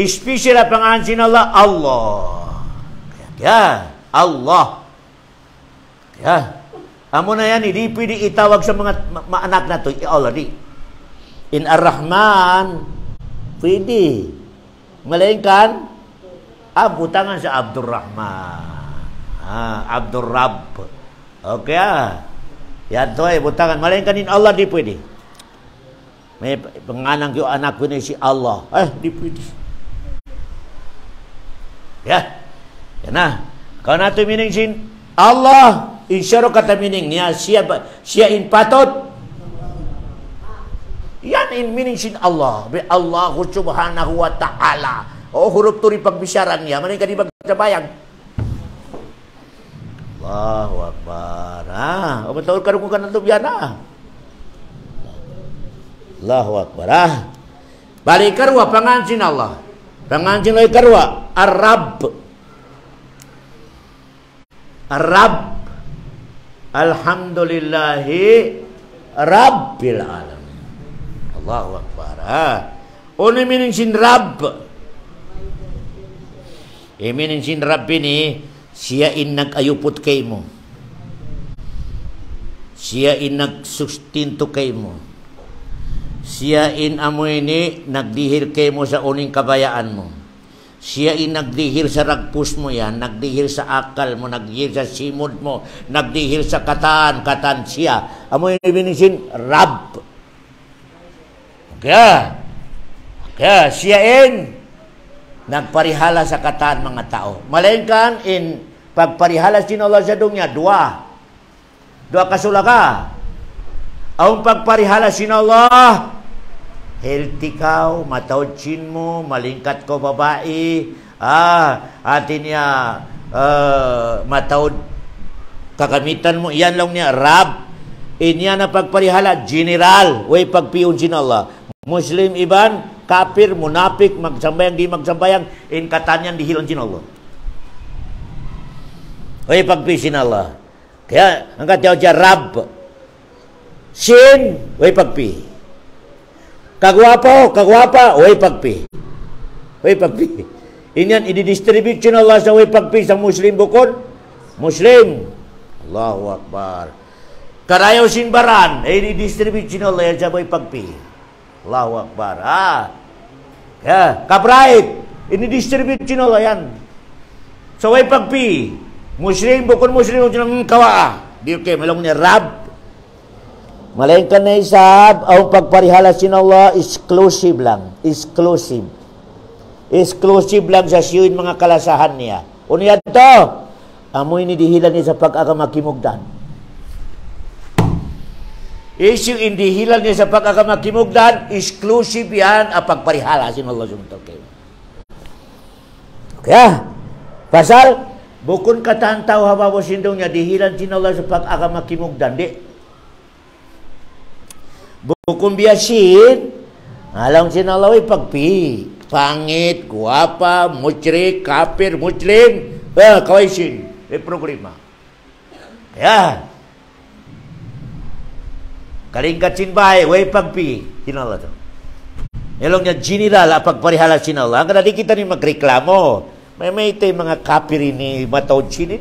special na pangalan sinala, Allah. Kaya, Allah. Kaya, amo na yan, hindi pwede itawag sa mga anak na ito, Allah di. In Ar-Rahman, pwede. Malainkan, butangan sa Abdur Rahman. Abdur Rabb. Okay, yan to butangan. Malainkan in Allah, di pwede. May panganang yung anak ko na si Allah. Di pwede. Ya. Yan na. Kau na ito meaning sin Allah. Insyaro kata meaning niya. Siya in patot. Yan in meaning sin Allah. Allahu subhanahu wa ta'ala. Huruf turi pagbisaran niya. Maning ka di magsabayang. Allahu Akbar. Betul karung ka na ito biyan Allahu Akbar. Balik karwa pangansin Allah. Pangansin lagi karwa Ar-Rabb. Ar-Rabb. Alhamdulillahi Rabbil alamin. Allahu Akbar. Ono meaning sin Rabb. Meaning sin Rabb ini siya in nag-ayupot kay mo. Siya in nagsustinto kay mo. Siya in amo ini nagdihir kay mo sa uning kabayaan mo. Siya in nagdihir sa ragpus mo yan, nagdihir sa akal mo, nagdihir sa simod mo, nagdihir sa kataan siya. Amo ini binisin Rabb. Kaya siya in nagparihala sa kataan mga tao. Malainkan in pagparihala sin Allah sa dunya, dua kasulaka. Ang pagparihala sin Allah, healthy ka, matawad chin mo, malingkat ko babae, atin niya, matawad kakamitan mo, yan lang niya, Rab. Inya na pagparihala, general, way pagpiyon sin Allah. Muslim iban, kafir, munafik, magsambayang, di magsambayang, in katanyan dihilan sin Allah. Way pagpiyon sin Allah. Kaya, ang katiyaw siya, Rab. Sin, way pagpi. Kagwapa, way pagpi. Way pagpi. Inyan, i-distribute siya Allah sa way pagpi sa Muslim bukod. Muslim. Allahu Akbar. Karayaw sinbaran, i-distribute siya Allah sa way pagpi. Allahu Akbar. Kabraid, i-distribute siya Allah yan. Sa way pagpi. Muslim bukod Muslim, kawaa. Di okay, malong niya, Rab. Malainkan na isab, ang pagparihala sin Allah, exclusive lang. Exclusive. Exclusive lang sa siyuin mga kalasahan niya. Unyad to, amoy ni dihilan niya sa pag-akamakimugdan. Issue in dihilan niya sa pag-akamakimugdan, exclusive yan ang pagparihala sin Allah. Kaya, pasal, bukun kataan tao habawa sindong niya, dihilan sin Allah sa pag-akamakimugdan. Di. Bukun biyasin, alam sinalaway pagpi, pangit, guwapa, musyrik, kafir, muslim, kawaisin, may problema. Kaya, Kalingkat sinbay, way pagpi. Sinala to. Elong niya general pagparihala sinala. Ang kadali kita ni magreklamo. May ito yung mga kapir ini matawad sini.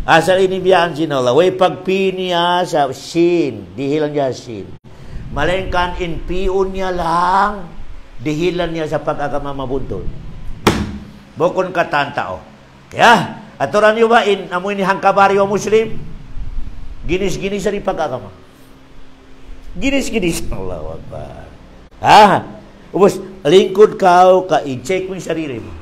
Asal ini biyaan sinala. Way pagpi niya sa sin. Dihilan niya sin. Malengkan inpiun niya lang. Dihilan niya sa pag-agama mabuntol. Bukon katantao. Kaya, aturan niyo ba amoy ni hangkabaryo Muslim? Ginis-ginis sa pag-agama. Ginis-ginis. Allahu Akbar. Ubos, lingkod ka i-check mo yung sarili mo.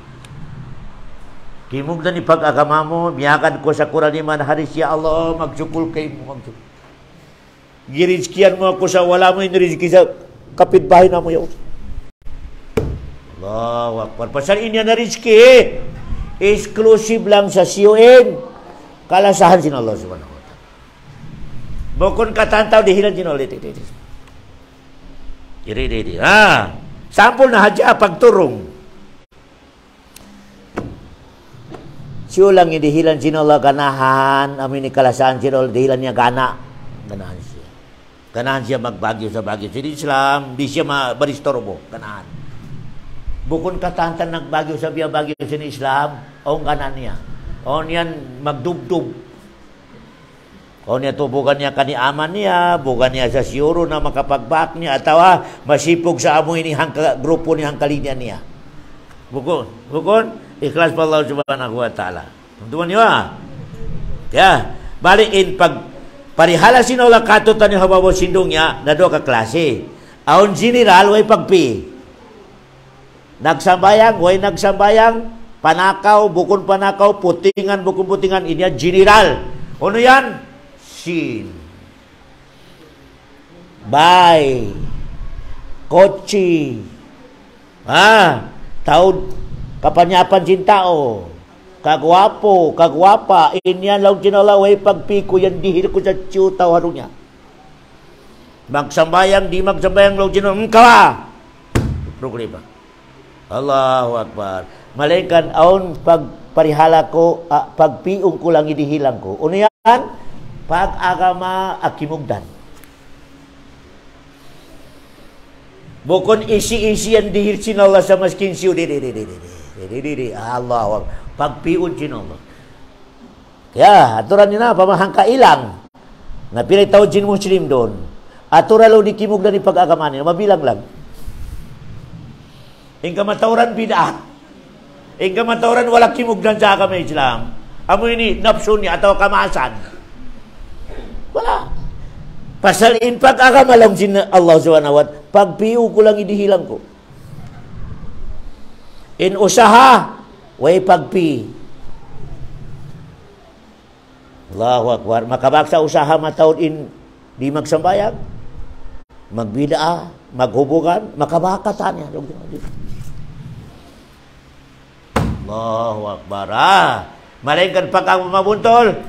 Kimog na ni pag-agama mo, miyakan ko sa Quran ni Manharis, ya Allah, magsukul kayo mo, magsukul. Girizkian mo ako sa wala mo yung rizki sa kapitbahay na mo yun. Allahu Akbar. Pasal inya na rizki, exclusive lang sa CON. Kalasahan sin Allah subhanahu wa ta'ala. Bukon katantaw, dihilan sin Allah. Iri. Sampul na hadya, pagturong. Siyo lang dihilan sin Allah ganahan, amin ni kalasahan sin Allah, dihilan niya ganahan siya. Ganahan siya magbagyo sa bagyo. Sa Islam, di siya baristorbo. Ganahan. Bukon katantan nagbagyo sa bagyo sa Islam, ang ganahan niya. O niyan magdubdub. O niya to, bukan niya kaniaman niya, bukan niya sa siyuro na makapagbak niya, atawa masipog sa amoy ni grupo ni hangkalinya niya. Bukon, ikhlas pa Allah subhanahu wa ta'ala. Tuntuan niyo Ya, balikin parihala sinula katutan ni habawo sindong niya na do ka klase. Aon general way pagpi. Nagsambayang, way nagsambayang, panakaw, bukon panakaw, putingan, bukon putingan, inya general. Ano yan? Sin. Bay. Kotsi. Taud kapanyapan sin tao. Kagwapo, kagwapa, inyan lang kinalaway pagpiko yan dihil ko sa tiyutaw harunya. Magsambayang, di magsambayang lang kinalaway, kawa! Problema. Allahu Akbar. Malaikan, aon pagparihala ko, pagpiong ko lang idihilang ko. Ano yan? Pag-agama akimugdan. Bukon isi-isi yan dihil sinala sa maskin siyo. Allah. Pagpiun sinala. Kaya, aturan nyo na, pamahangka ilang. Na pinitaw jin Muslim doon. Aturan lo di kimugdan ni pag-agama niya. Mabilang lang. Ingka matauran bid'ah. Ingka matauran wala kimugdan sa agama Islam. Amo ini nafsu niya atau kamasan. Wala. Pasal in pag-agama lang sin Allah subhanahu wa ta'ala. Pagpiu ko lang idihilang ko. In usaha, way pagpi. Allahu Akbar. Makabaksa usaha matawad in di magsambayag, magbida, maghubugan, makabakatan niya. Allahu Akbar. Malingkan pag mabuntol,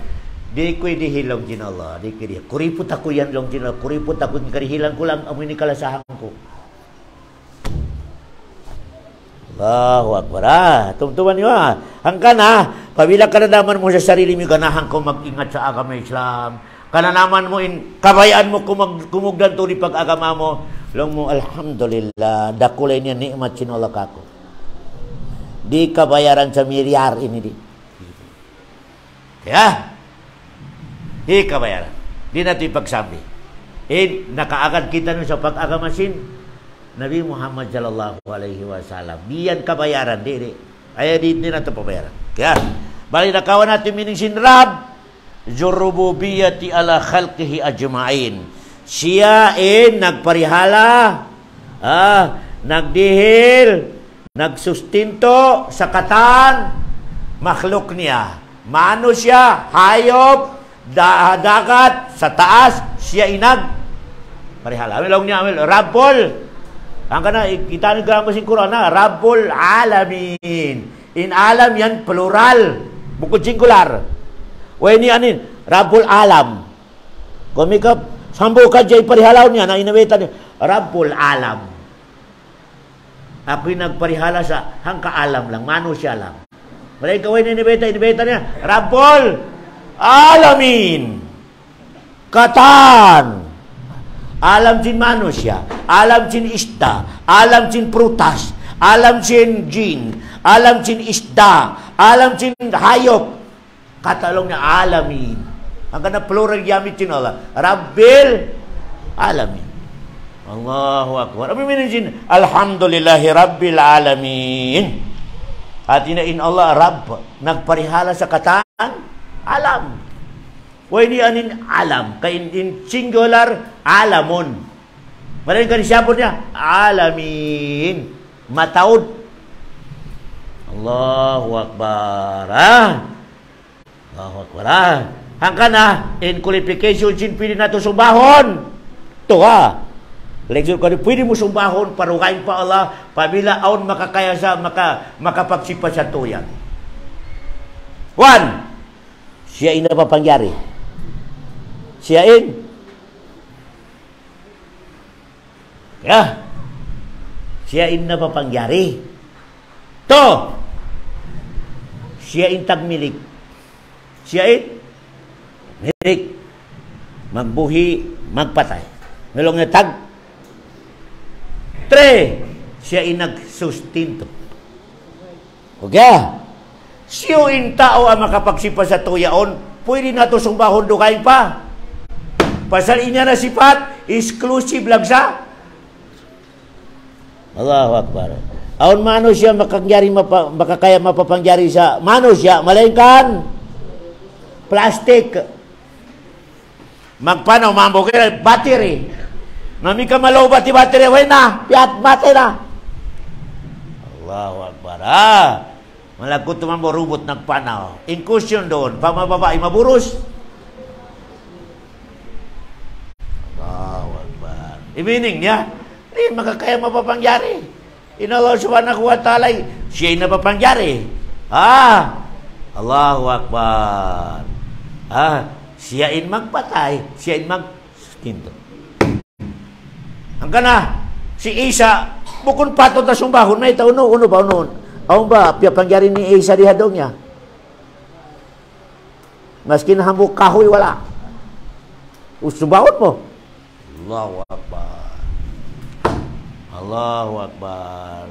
di ko'y dihilong din Allah. Di ko'y dihilong. Kuripot ako yan lang din Allah. Kuripot ako, karihilan ko lang, amoy ni kalasahan ko. Allahu Akbar. Tumtuman niyo hangkan pabila ka na naman mo sa sarili mo, ganahan ko mag-ingat sa agama Islam. Kana naman mo, kabayaan mo kumugdan to ni pag-agama mo. Lang mo, alhamdulillah, dakulay niya ni'mat sinulak ako. Di kabayaran sa milyar ini di. Ya. Di kabayaran. Di natin pagsabi. Nakaagad kita nun sa pag-agama sin Nabi Muhammad sallallahu alaihi wasallam. Diyan kabayaran, di. Ay di natin pabayaran. Kaya, bali nakawan natin mining sin Rab, Zurububiyati ala khalqihi ajma'in. Siya nagparihala, nagdihil, nagsustinto sa katan, makhluk niya. Mano siya, hayop, dagat, sa taas, siya parihala. Amil niya, Rabbul. Ang kana, kita nyo gama sin Quran na, Rabbul Alamin. In alam yan, plural. Bukod singular. Way ni anin, Rabbul Alam. Kung may ka, sambo ka dyan, parihalaw niya, na inawitan niya, Rabbul Alam. Ako'y nagparihala sa hangka alam lang, mano siya lang. Malay kaway na inibeta niya, Rabbul alamin. Katan. Alam sin manusia, alam sin isda, alam sin prutas, alam sin jin, alam sin isda, alam sin hayop. Katalong niya alamin. Ang kana plural gamit sin Allah. Rabbil alamin. Allahu Akbar. Apa meaning sin? Alhamdulillahi Rabbil alamin. At in Allah Rabb, nagparihala sa kataan, alam. Why anin alam? Kaya in singular, alamun. Maraming ka nisabot niya, alamin. Mataod. Allahu Akbar. Allahu Akbar. Hangka na, in qualification, sin pwede na ito sumbahon. Ito Lecture ko, pwede mo sumbahon, parugain pa Allah, pamila aon makakaya sa, makapagsipa sa tuyan. 1. Siya ina papangyari. Siyain. Siyain na papangyari. To. Siyain tagmilik. Siyain. Milik. Magbuhi, magpatay. Nalong na tag. 3. Siyain nagsustinto. Okay. Siyain tao ang makapagsipa sa tuyaon, pwede na ito sumbahon dukain pa. Pasal inya na sifat, exclusive lang sa Allahu Akbar. Aun manusia makakaya mapapangyari sa manusia, melainkan plastik. Magpanaw, mambo kayo, battery. Nami ka malaw battery, way na, piat, battery na. Allahu Akbar. Malagot naman mo, rubot nagpanaw. In question doon, pamababae, maburos. I-meaning niya, rin makakaya mapapangyari. Allah subhanahu wa ta'ala, siya'y napapangyari. Allahu Akbar. Siya'in magpatay, siya'in magsustinto. Ang kana, si Isa, bukun patod na sumbahon na ito, uno ba, Aon ba, piyapangyari ni Isa di hadong niya? Maski nahambuk kahoy, wala. Sumbahon mo. Allahu Akbar. Allahu Akbar.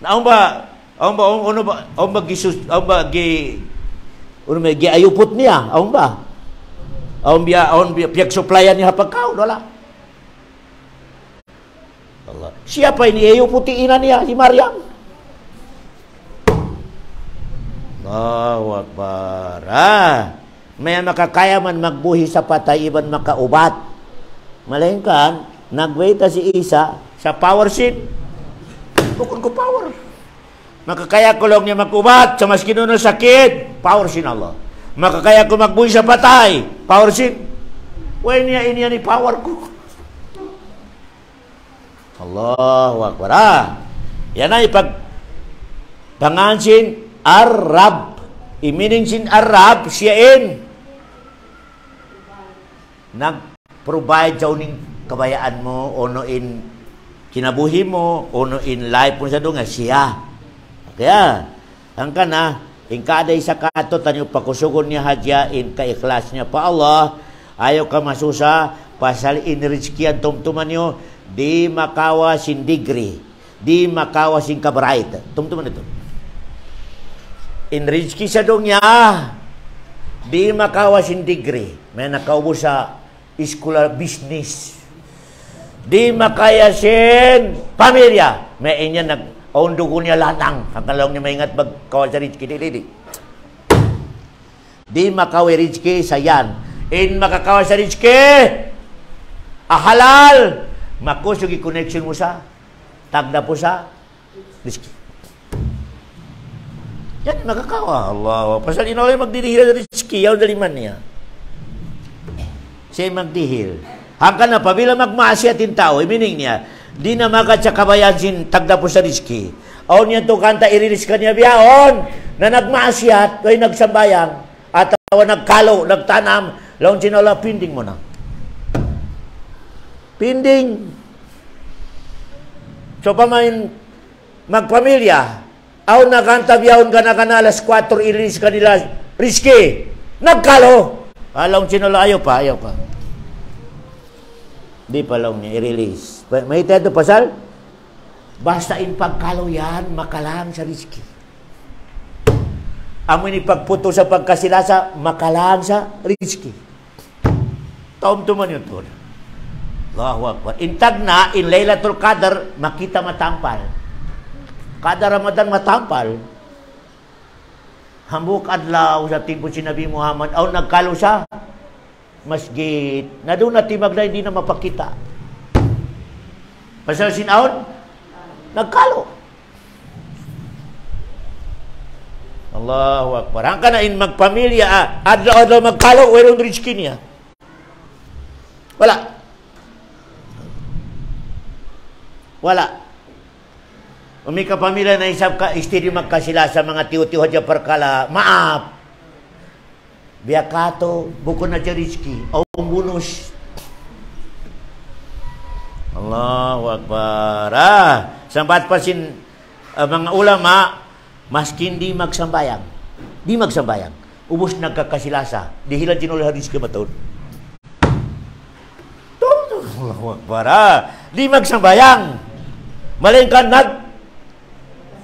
Naon ba ayupot niya? Aon ba? Aon biya supplyan niya pagkaon, wala. Allah. Siya pa ini ayuputi ina niya, si Maryam. Allahu Akbar. May makakaya man magbuhi sa patay, iban makaubat. Malengkan, nagwaita si Isa sa power sheet. Bukod ko power. Makakaya ko lang niya makubat sa maski nun sakit. Power sheet Allah. Makakaya ko magbuhi sa patay. Power sheet. Why niya ni power ko? Allahu Akbar. Yan ay pangansin Arab. I-meaning sin Arab, siyain. Provide sa uning kabayaan mo, ono in kinabuhi mo, ono in life mo sa doon nga siya. Kaya, ang kana, in kaday sa kato, tanyo pakusugon niya hadya, in ka-ikhlas niya pa Allah, ayaw ka masusa, pasal inriskian tumtuman niyo, di makawa sin degree, di makawa sin kabright. Tumtuman ito. Inriski sa doon niya, di makawa sin degree. May nakaubo sa scholar business. Di makaya sin pamilya. May inya nag-aundugo niya latang. Ang kalawang niya maingat magkawal sa Rizki. Di makawi Rizki sa yan. In makakawal sa Rizki, halal. Makusugi connection mo sa tagda po sa Rizki. Yan makakawa. Allah. Pasal inaway magdirihira sa Rizki. Yaw daliman niya. Siya magdihil. Hanggang na, pabila magmaasyatin tao, meaning niya, di na magat sa kabayan sin tagda po sa Rizki. Aon niya to kanta, irilis ka niya biyaon, na nagmaasyat, kaya nagsambayang, at nagkalo, nagtanam, laon sinala, pinding mo na. Pinding. So, pamain, magpamilya, aon na kanta biyaon ka na alas 4, irilis ka nila, Rizki. Nagkalo. Along sinula, ayaw pa. Di pa lang niya i-release. May ito pasal? Basta in pagkalo yan, makalang sa riski. Amoy ni pagputo sa pagkasilasa, makalang sa riski. Taom tuman yun to. Allahu Akbar. Intag na, in Laylatul Qadr, makita matampal. Kada Ramadan matampal. Hambuk adlaw sa timpo si Nabi Muhammad, aw nagkalo sa masjid. Na doon na timag na hindi na mapakita. Pasal sinaon, nagkalo. Allahu Akbar. Ang kanain magpamilya, adlaw magkalo, werong rizki niya. Wala. Umi kapamilya na isap ka, istiri magkasila sa mga tiyo-tiyo hadya perkala, maaf. Biakato, buko na dya rizki, o bunus. Allahu Akbar. Sambat pa sin mga ulama, maskin di magsambayang. Di magsambayang. Ubus nagkakasilasa. Dihilan jinulah rizki mataon. Allahu Akbar. Di magsambayang. Malingkan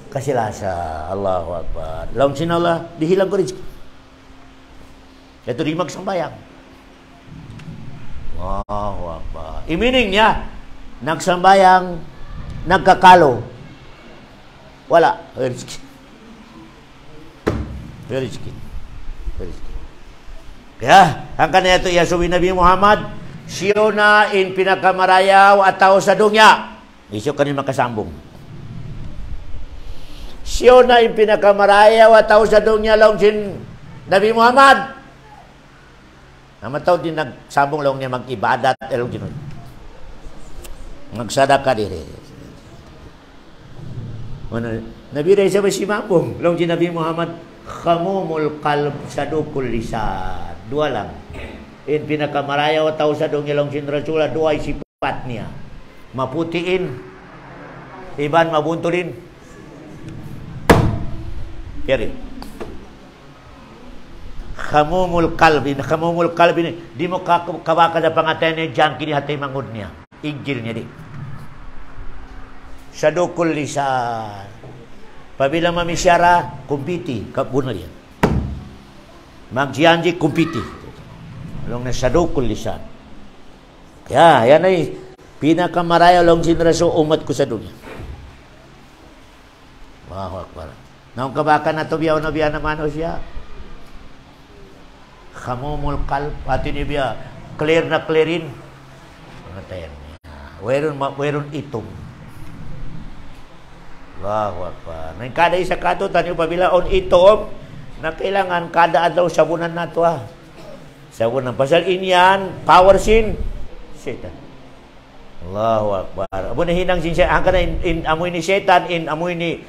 kasilasa. Allahu Akbar. Laung sinala, dihilang ko rizki. Ito di magsambayang. Allahu Akbar. Imining niya, nagsambayang, nagkakalo. Wala. Rizki. Kaya, ang kanina ito, Yasuwi Nabi Muhammad, siyo na in pinakamarayaw at tao sa dungya. Isyo kanina makasambong. Siyo na yung pinakamarayaw at tao sa dunya lang sin Nabi Muhammad. Namataw din nagsambong lang niya mag-ibadat. Elong gino'n. Magsadaka diri. Nabi rin siya si Mambong. Lang sin Nabi Muhammad, khamumul qalb sadukul lisan. Dua lang. In pinakamarayaw at tao sa dunya lang sin Rasulullah, dua ay sifat niya. Maputiin. Iban mabunturin. Kiri. Khamumul kalbi di mo kawaka na pangatay niya dyan kini hatay mangod niya. Igil niya di. Sadukul lisan. Pabila mamisyara, kumpiti. Kabuna yan. Magjianji, kumpiti. Along na sadukul lisan. Kaya, yan ay pinakamaraya long sinraso umat ko sa dunya. Allahu Akbar. Naong kabakan na to biyaw na biya naman o siya. Khamumul qalb. Pati ni biya. Clear na clearin. Pangatayan niya. Weron itom. Allahu Akbar. Nang kada isa kato, tanyo pabila on itom, na kailangan kada adlaw sabunan na to Sabunan. Pasal inyan, power sin, setan. Allahu Akbar. Abo na hinang sin siya. Ang kana in amoy ni setan, in amoy ni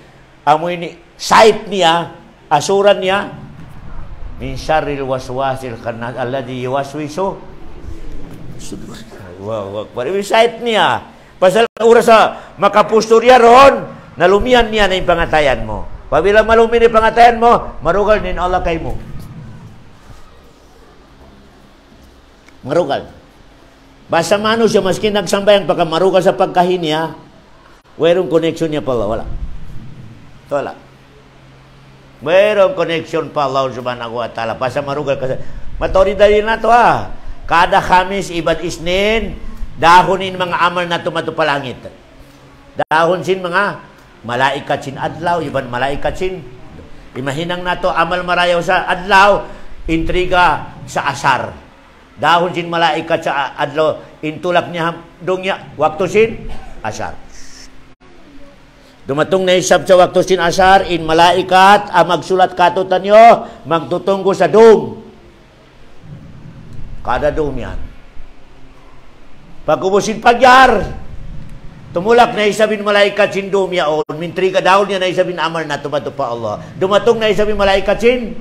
sight niya, asuran niya, min syarril waswasil khannas alladhi yuwaswisu. Wow, Akbar. Sight niya. Pasal oras sa makapusturya ron, nalumian niya na yung pangatayan mo. Pabila malumi ni pangatayan mo, marugal nin Allah kay mo. Marugal. Basta mano siya, maski nagsambayang pagka marugal sa pagkahinya, mayroong connection niya pala. Wala. Wala. Mayroong connection pa Allah subhanahu wa ta'ala. Basta marugal ka sa... Matori dali na to Kada Khamis, ibad Isnin, dahonin mga amal na tumatupalangit. Dahon sin mga malaikat sin adlaw, iban malaikat sin. Imahinang na to, amal marayaw sa adlaw, intriga sa asar. Dahon sin malaikat sa adlaw, intulak niya dungya, waktu sin asar. Dumatong na isab sa waktu sin asar, in malaikat, magsulat katutan nyo, magtutunggo sa dum. Kada dum yan. Pagkubusin pagyar, tumulak na isabin malaikat sin dum yaon, mintriga dahon niya na isabin amal na tumato pa Allah. Dumatong na isabin malaikat sin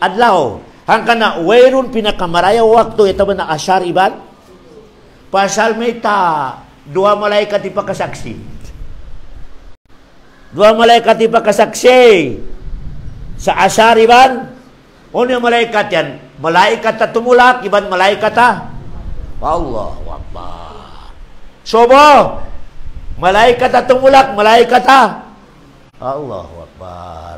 adlaw. Hangka na, wayron pinakamaraya waktu, ito ba na asar iban? Pasal may dua malaikat ipakasaksi. Dua malaikat ipakasaksi sa asar iban Ano yung malaikat yan? Malaikat na tumulak, ibang malaikat na Allahu Akbar. Sobo! Malaikat na tumulak, malaikat na Allahu Akbar.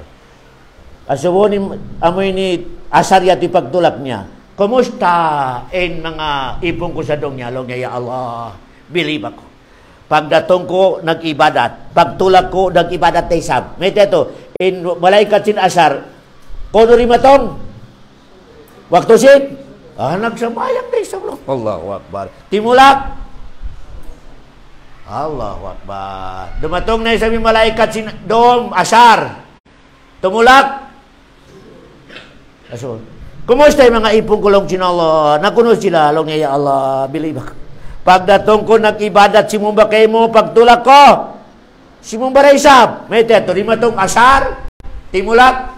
Asubo ni amoy ni Asarya ti pagtulak niya. Kumusta in mga ipong ko sa dong niya? Long niya, ya Allah, believe ako. Pagdatong ko, nag-ibadat. Pagtulak ko, nag-ibadat na isab. May teto, in malaikat sin Asar, kono rin matong? Waktu sin? Nagsamayang na isab. Allahu Akbar. Timulak? Allahu Akbar. Dumatong na isang malaikat sin dom, Asar. Tumulak? Aso, kumusta yung mga ipong kulong sin Allah? Nakunos sila, long niya, ya Allah, believe ako. Pagdatong ko nag-ibadat si mumba kay mo, pagtulak ko, si mumba raisab. May teto, lima tong Asar, timulak.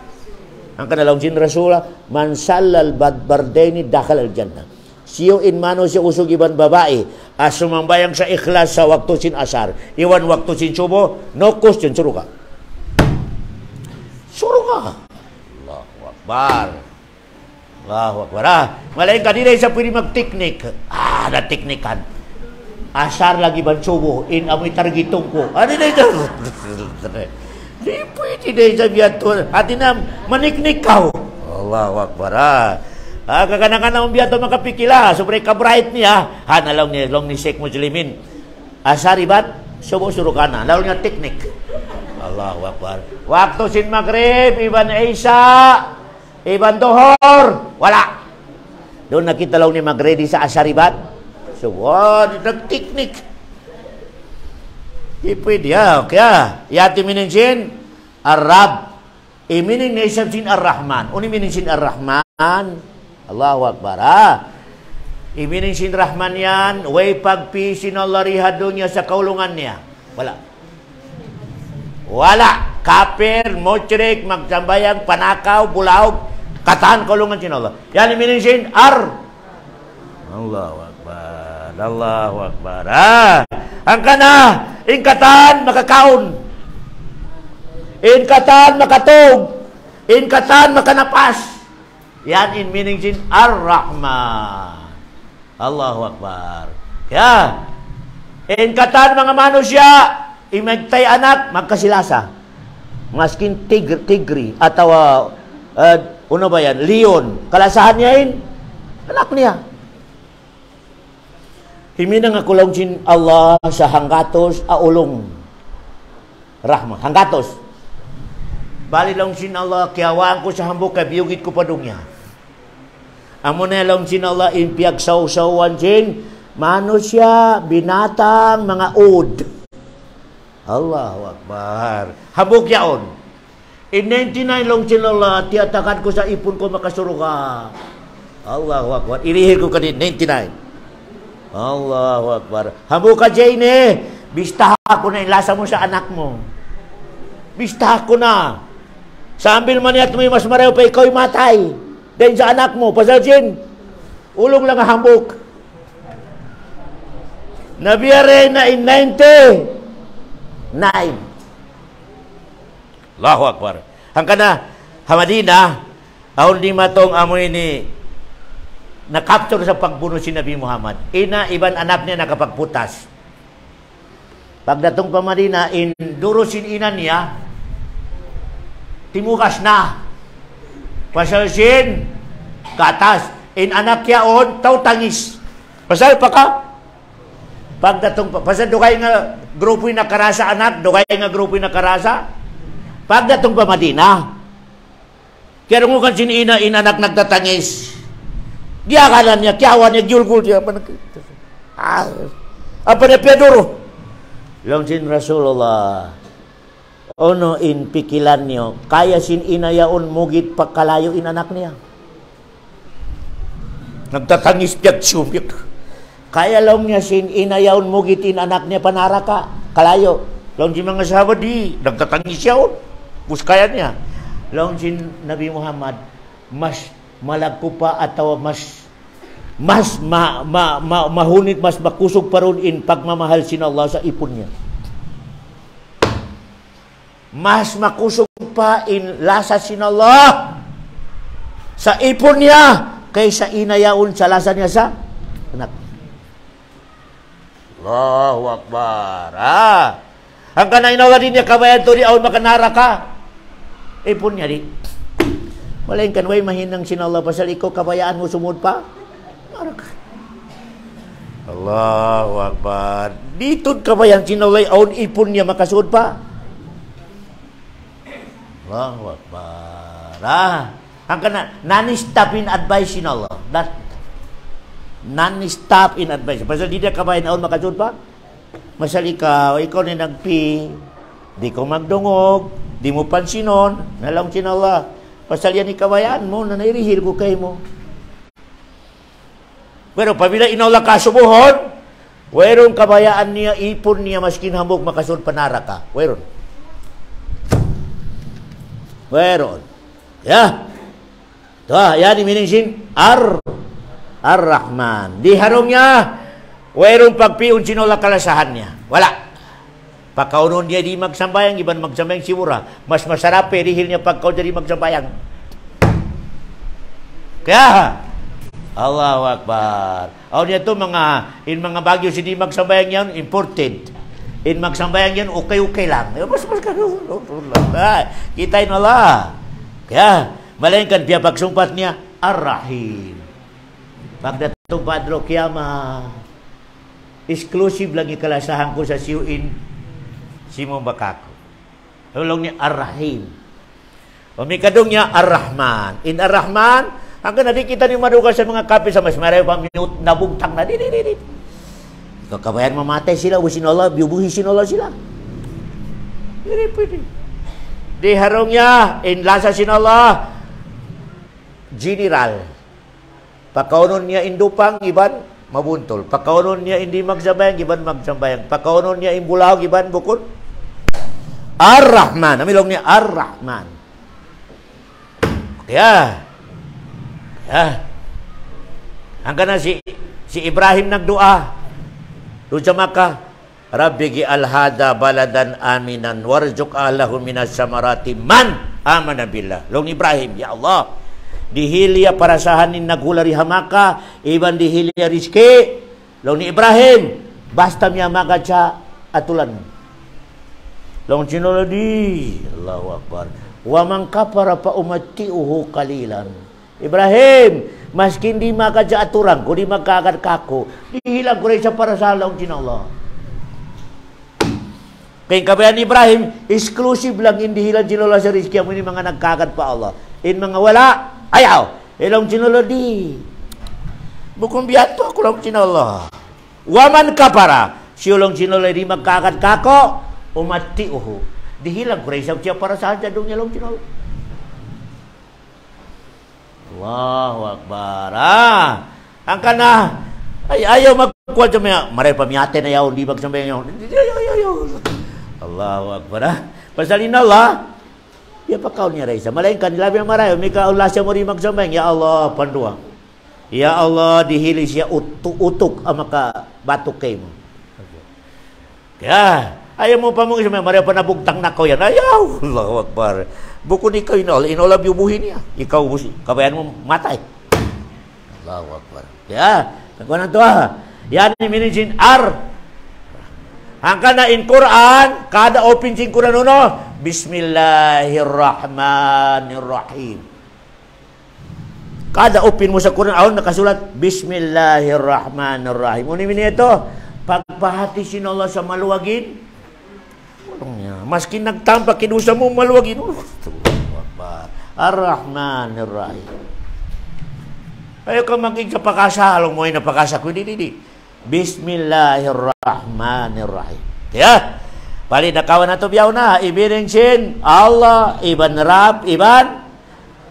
Ang kanalong sin Rasulah, man sallal badbardeni dakal al-jannah. Siyo in mano siya usog iban babae, sumambayang sa ikhlas sa waktu sin Asar. Iwan waktu sin subo, no question, suruka. Suruka. Allahu Akbar. Allahu Akbar. Malaking kanina isa pwede mag-teknik. Na-teknikan. Asar lagi ban subo, in amoy targitong ko. Ano na ito? Di pwede na isa biyato. Ati na, maniknik ka. Allahu Akbar. Kakanang-kanang biyato makapikila. Sobre ka-bright niya. Nalaw niya, long ni Sheikh Muslimin. Asar ibat, subo surukana. Lalo niya teknik. Allahu Akbar. Waktu sin Maghrib, Iban Isa, Iban Dohor, wala. Doon nakita lang ni Maghrib sa Asaribat. So, nagtiknik. Di pwede, kaya, yati minin sin, Arab. Minin na isang sin Ar-Rahman. Uni minin sin Ar-Rahman. Allahu Akbar, minin sin Rahman yan, way pagpisin Allah rihado niya sa kaulungan niya. Wala. Wala. Kafir, musyrik, magsambayang, panakaw, bulaog, katahan kulungan sin Allah. Yan iminin sin Allahu Akbar. Allahu Akbar. Ang kana, ingkatan makakaon. Ingkatan makatog. Ingkatan makanapas. Yan in meaning sin Ar-Rahman. Allahu Akbar. Ya. Ingkatan mga manusia, imagtay anak, magkasilasa. Maskin tigri atau ano ba yan? Leon. Kalasahan niya anak niya. Himinang ako lang sin Allah sa hanggatos aulong. Rahmat. Hanggatos. Bali lang sin Allah, kiyawaan ko sa hambok, kabiyugit ko pa dong niya. Amo na lang sin Allah, impiyag saw-sawan sin, manusia, binatang, mga ud. Allahu Akbar. Habok yaon. In 99 long sinala, tiatakan ko sa ipon ko makasuruka. Allahu Akbar. Irihir ko kanina, 99. Allahu Akbar. Habok ka, Jane. Bistaha ko na ilasa mo sa anak mo. Bistaha ko na. Sambil maniyat mo yung mas mareho pa ikaw matay. Dahil sa anak mo. Pasal, Jane, ulong lang ang hambok. Nabiyare na in 90. Allahu Akbar. Hanggang na, Hamadina, ahon di matong amoy ni nakapture sa pagbuno si Nabi Muhammad. Iban anak niya nakapagputas. Pagdatong pa Madina, durusin ina niya, timukas na. Pasalsin, katas. Anak yaon, taw tangis. Pasal pa ka? Pagdatong pa, pasal dugay nga grupo na karasa anak, dugay nga grupo na karasa. Pagdatong pa Madina, kaya nung kan sinina anak nagtatangis. Giyakalan niya, kiyawan niya, gyulgul niya. Apa na Pedro? Langsin Rasulullah, ono in pikilan niyo, kaya sin inayaon mugit pagkalayo anak niya. Nagtatangis niya, sumik. Kaya lang niya sin inayaon mugit anak niya panaraka, kalayo. Lang sin mga sahabat di, nagtatangis siya on. Buskayan niya. Lang sin Nabi Muhammad, mas malagko pa ataw mas mahunit, mas makusog pa ron in pagmamahal sin Allah sa ipon niya. Mas makusog pa in lasa sin Allah sa ipon niya kaysa inayaon sa lasa niya sa anak. Allahu Akbar. Ang kanay na din niya kabayan to di aon makanara ka. Ipon niya di. Walain kanway mahinang sinala pasal ikaw kabayaan mo sumud pa. Maraka. Allahu Akbar. Dito kabayan sinalay aon ipon niya makasuod pa. Allahu Akbar. Ang kana non-stop in advice sinala. That non-stop in advice. Pasal di na kabayan aon makasuod pa. Masal ikaw na nagpi, di ko magdungog, di mo pansinon, nalang sinala. Pasal yan ikabayaan mo, na nairihil ko kay mo. Pero pabila inawla ka subuhon, wayron kabayaan niya, ipon niya, maskin hambog makasun panara ka. Wayron. Wayron. Ya. Ito, yan iminingsin, Ar-Rahman. Di harong niya, wayron pagpiun sinawla kalasahan niya. Wala. Pagkaunon niya di magsambayang, iban magsambayang siwura. Mas masarap rihil niya pagkaon di magsambayang. Kaya, Allahu Akbar. Aw niya to mga bagyo si di magsambayang yan, imported. In magsambayang yan, okay lang. Mas kita na la. Kaya, malayan kan piya pagsumpat niya, Ar-Rahim. Pagdatong Padro Kiyama, exclusive lang ikalasahan ko sa siuin, Simong Bakako. Hulong niya Ar-Rahim. O may kadong niya Ar-Rahman. In Ar-Rahman, hanggang na di kita ni maduga sa mga kape sa mas maray pa minute nabugtang na. Di. Ikaw kabayan mamatay sila, usinola, biubuhi sinola sila. Hindi pwede. Di harong niya, in lasa sinola, general. Pakaunon niya indupang, iban, mabuntol. Pakaunon niya hindi magsabayang, iban magsabayang. Pakaunon niya imbulaw, iban bukod. Ar-Rahman. Namilong niya Ar-Rahman. Kaya hanggang na si Ibrahim nagdua doon sa Makkah, Rabbi gi'alhada baladan aminan warzuq ahlahu minas samarati man amana billah. Long Ibrahim, ya Allah, dihilya parasahanin nagulari hamaka, iban dihilya rizki. Long ni Ibrahim, basta miya maka sa atulan. Long sinuladi, Allahu Akbar. Wa man kafara pa umatiuhu kalilan. Ibrahim, maskin di maka sa aturan ko, di magkagad kako, dihilang ko rin sa parasalang sinala. Kaya kabayan ni Ibrahim, exclusive lang hindi hilang sinala sa rizki mo ni mga nagkagad pa Allah. In mga wala, ayaw. Ilang sinuladi. Bukong biyato ako lang sinala. Wa man kafara, siyulong sinala di magkagad kako, umatiuhu. Dihilang ko rin siya para saan siya doon niya lang sinala. Allahu Akbar. Ang kana, ayaw magkuha sa mga, maray pamiyate na yaw, di magsambayang yaw. Ayaw. Allahu Akbar. Pasalin Allah, ya pakaw niya rin sa malayin kanila bilang maray, may kaulas siya mo rin magsambayang, ya Allah, pandua. Ya Allah, dihili siya utuk ang makabatok kayo mo. Kaya, ayaw mo pa mong isa, maray pa nabugtang na ko yan. Ayaw. Allahu Akbar. Bukod ikaw inolab yung buhi niya. Ikaw, kabayan mo matay. Allahu Akbar. Ya, nagkuhan na ito Yan ni minisin Hanggang na in Quran, kada open sin Quran Bismillahirrahmanirrahim. Kada open mo sa Quran, nakasulat Bismillahirrahmanirrahim. Unin ito, pagpahati sin Allah sa maluwagin, maskin nagtampak kinusa mo maluwagin. Ar-Rahmanir-Rahim. Ayaw ka maging sa pakasalong mo ay napakasa ko. Hindi. Bismillahirrahmanirrahim. Kaya, bali nakawan na ito biyaw na. Ibiring sin, Allah, iban Rab, iban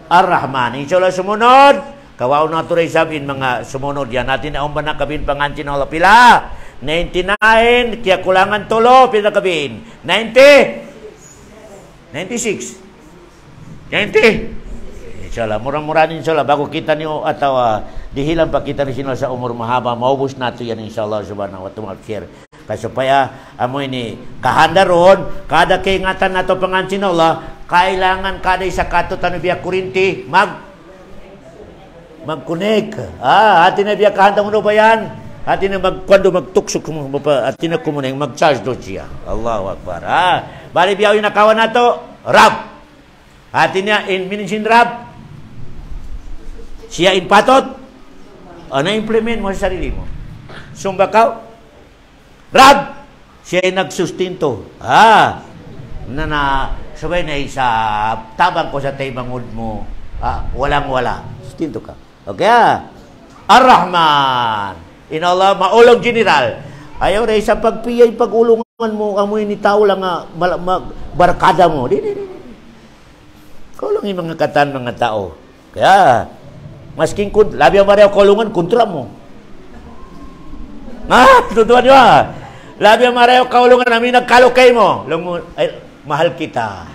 Ar-Rahman. Inshallah sumunod. Kawaw na ito rin sabihin mga sumunod. Yan natin na umban na kabin pangancin Allah. Pila? 99, kaya kulangan tulo, pinakabin. 96. Inshallah, murah-murah inshallah. Bago kita niyo atau dihilang pa kita ni sino sa umur mahaba, maubos nato yan inshallah subhanahu wa ta'ala. Kaya supaya amo ini kahanda ron, kada kaingatan nato pangancin Allah, kailangan kada isa kato tanubiya kurinti, Magkunik. Hati na biya kahantang mo ba yan? Hati na magkwando magtuksok mo pa. Hati na kumuneng mag-charge do siya. Allahu Akbar. Bali biya yung nakawan na to. Rab. Hati niya in minisin Rab. Siya in patot. Na-implement mo sa sarili mo. Sumbakaw. Rab. Siya in nagsustinto. Sabay na isa, tabang ko sa taybangod mo, walang-wala. Sustinto ka. Okay, Ar-Rahman. In Allah, maulog general. Ayaw na isa pagpiyay, pag-ulungan mo, amoy ni tao lang barkada mo. Di. Kulong yung mga katan, mga tao. Kaya, masking labi ang mareho kulungan, kontra mo. Tutuan nyo Labi ang mareho kulungan, namin nagkalukay mo. Mahal kita.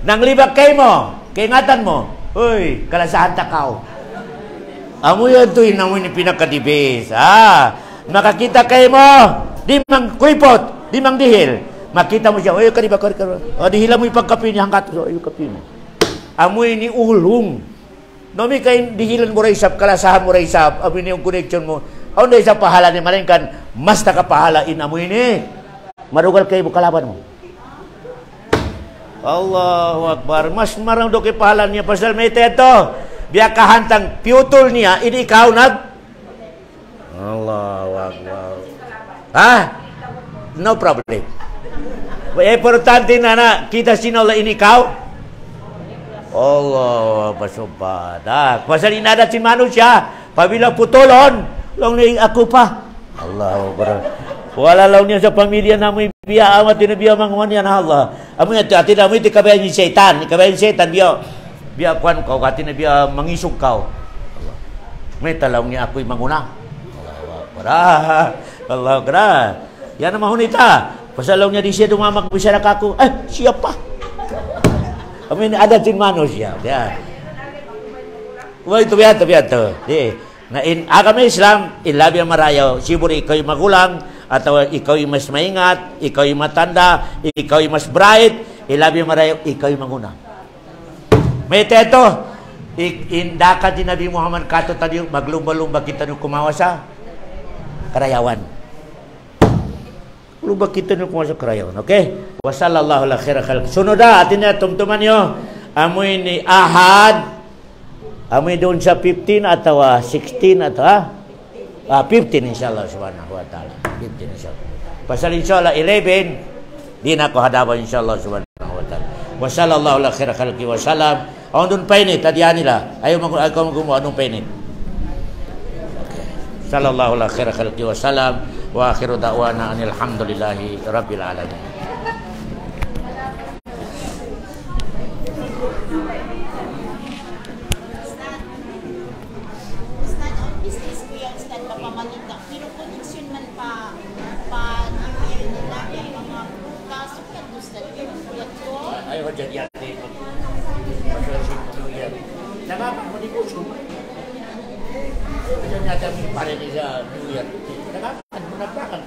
Nang libak kay mo, kaingatan mo, uy, kalasahan takaw. Amo yan to, inamoy ni pinakadibis. Makakita kay mo, di mang kuipot, di mang dihil. Makita mo siya, uy, kanibak. Dihila mo ipagkapi niya, hanggat, uy, kapi mo. Amoy ni ulong. Nomi kay dihilan mo raisap, kalasahan mo raisap, amoy ni yung connection mo. Aun na isa pahala ni malingkan, mas nakapahala inamoy ni. Marugal kayo kalaban mo. Allahu Akbar. Mas marang do kay pahalan niya. Pasal may teto. Biya kahantang piutol niya. Ini ikaw Allahu Akbar. No problem. Importante na kita sinola ini ikaw. Allah pasubad. Pasal inadat si manusia. Pabila putulon. Long ni ako pa. Allahu Akbar. Wala law niya sa pamilya namin biya amat din biya manguan yan Allah. Amoy ati na mo iti kabayan ni setan, biya kwan kau ati na biya mangisog kau. May talaw niya ako'y manguna. Allah Akbar. Yan ang mahunita. Pasalaw niya di siya dumamak bisara kako. Siya pa. Amoy ada sin manos siya. Wai to biya to. Na agama Islam ilabi ang marayaw. Siburi ikaw magulang atau ikaw yung mas maingat, ikaw yung matanda, ikaw yung mas bright, ilabi marayo, ikaw yung manguna. May teto, indaka din Nabi Muhammad kato tadi, maglumba-lumba kita nung kumawa sa karayawan. Lumba kita nung kumawa sa karayawan, okay? Wasallallahu ala khaira khalq. Sunod atin na, tumtuman nyo, amoy ni Ahad, amoy doon sa 15 atau 16 atau 15 insyaAllah subhanahu wa ta'ala. 15 insyaAllah. Pasal insyaAllah 11, di na ako hadapan insyaAllah subhanahu wa ta'ala. Wa sallallahu ala khaira khalqi wa salam. Ang doon painit, tadihan nila. Ayaw magumawa, anong painit? Okay. Sallallahu ala khaira khalqi wa salam. Wa akhiru da'wana anilhamdulillahi rabbil alamin. Ayo jadi hati. Nagapan mo di puso. Jadi nyata mi pare ni sa New Year. Nagapan mo nagpakan.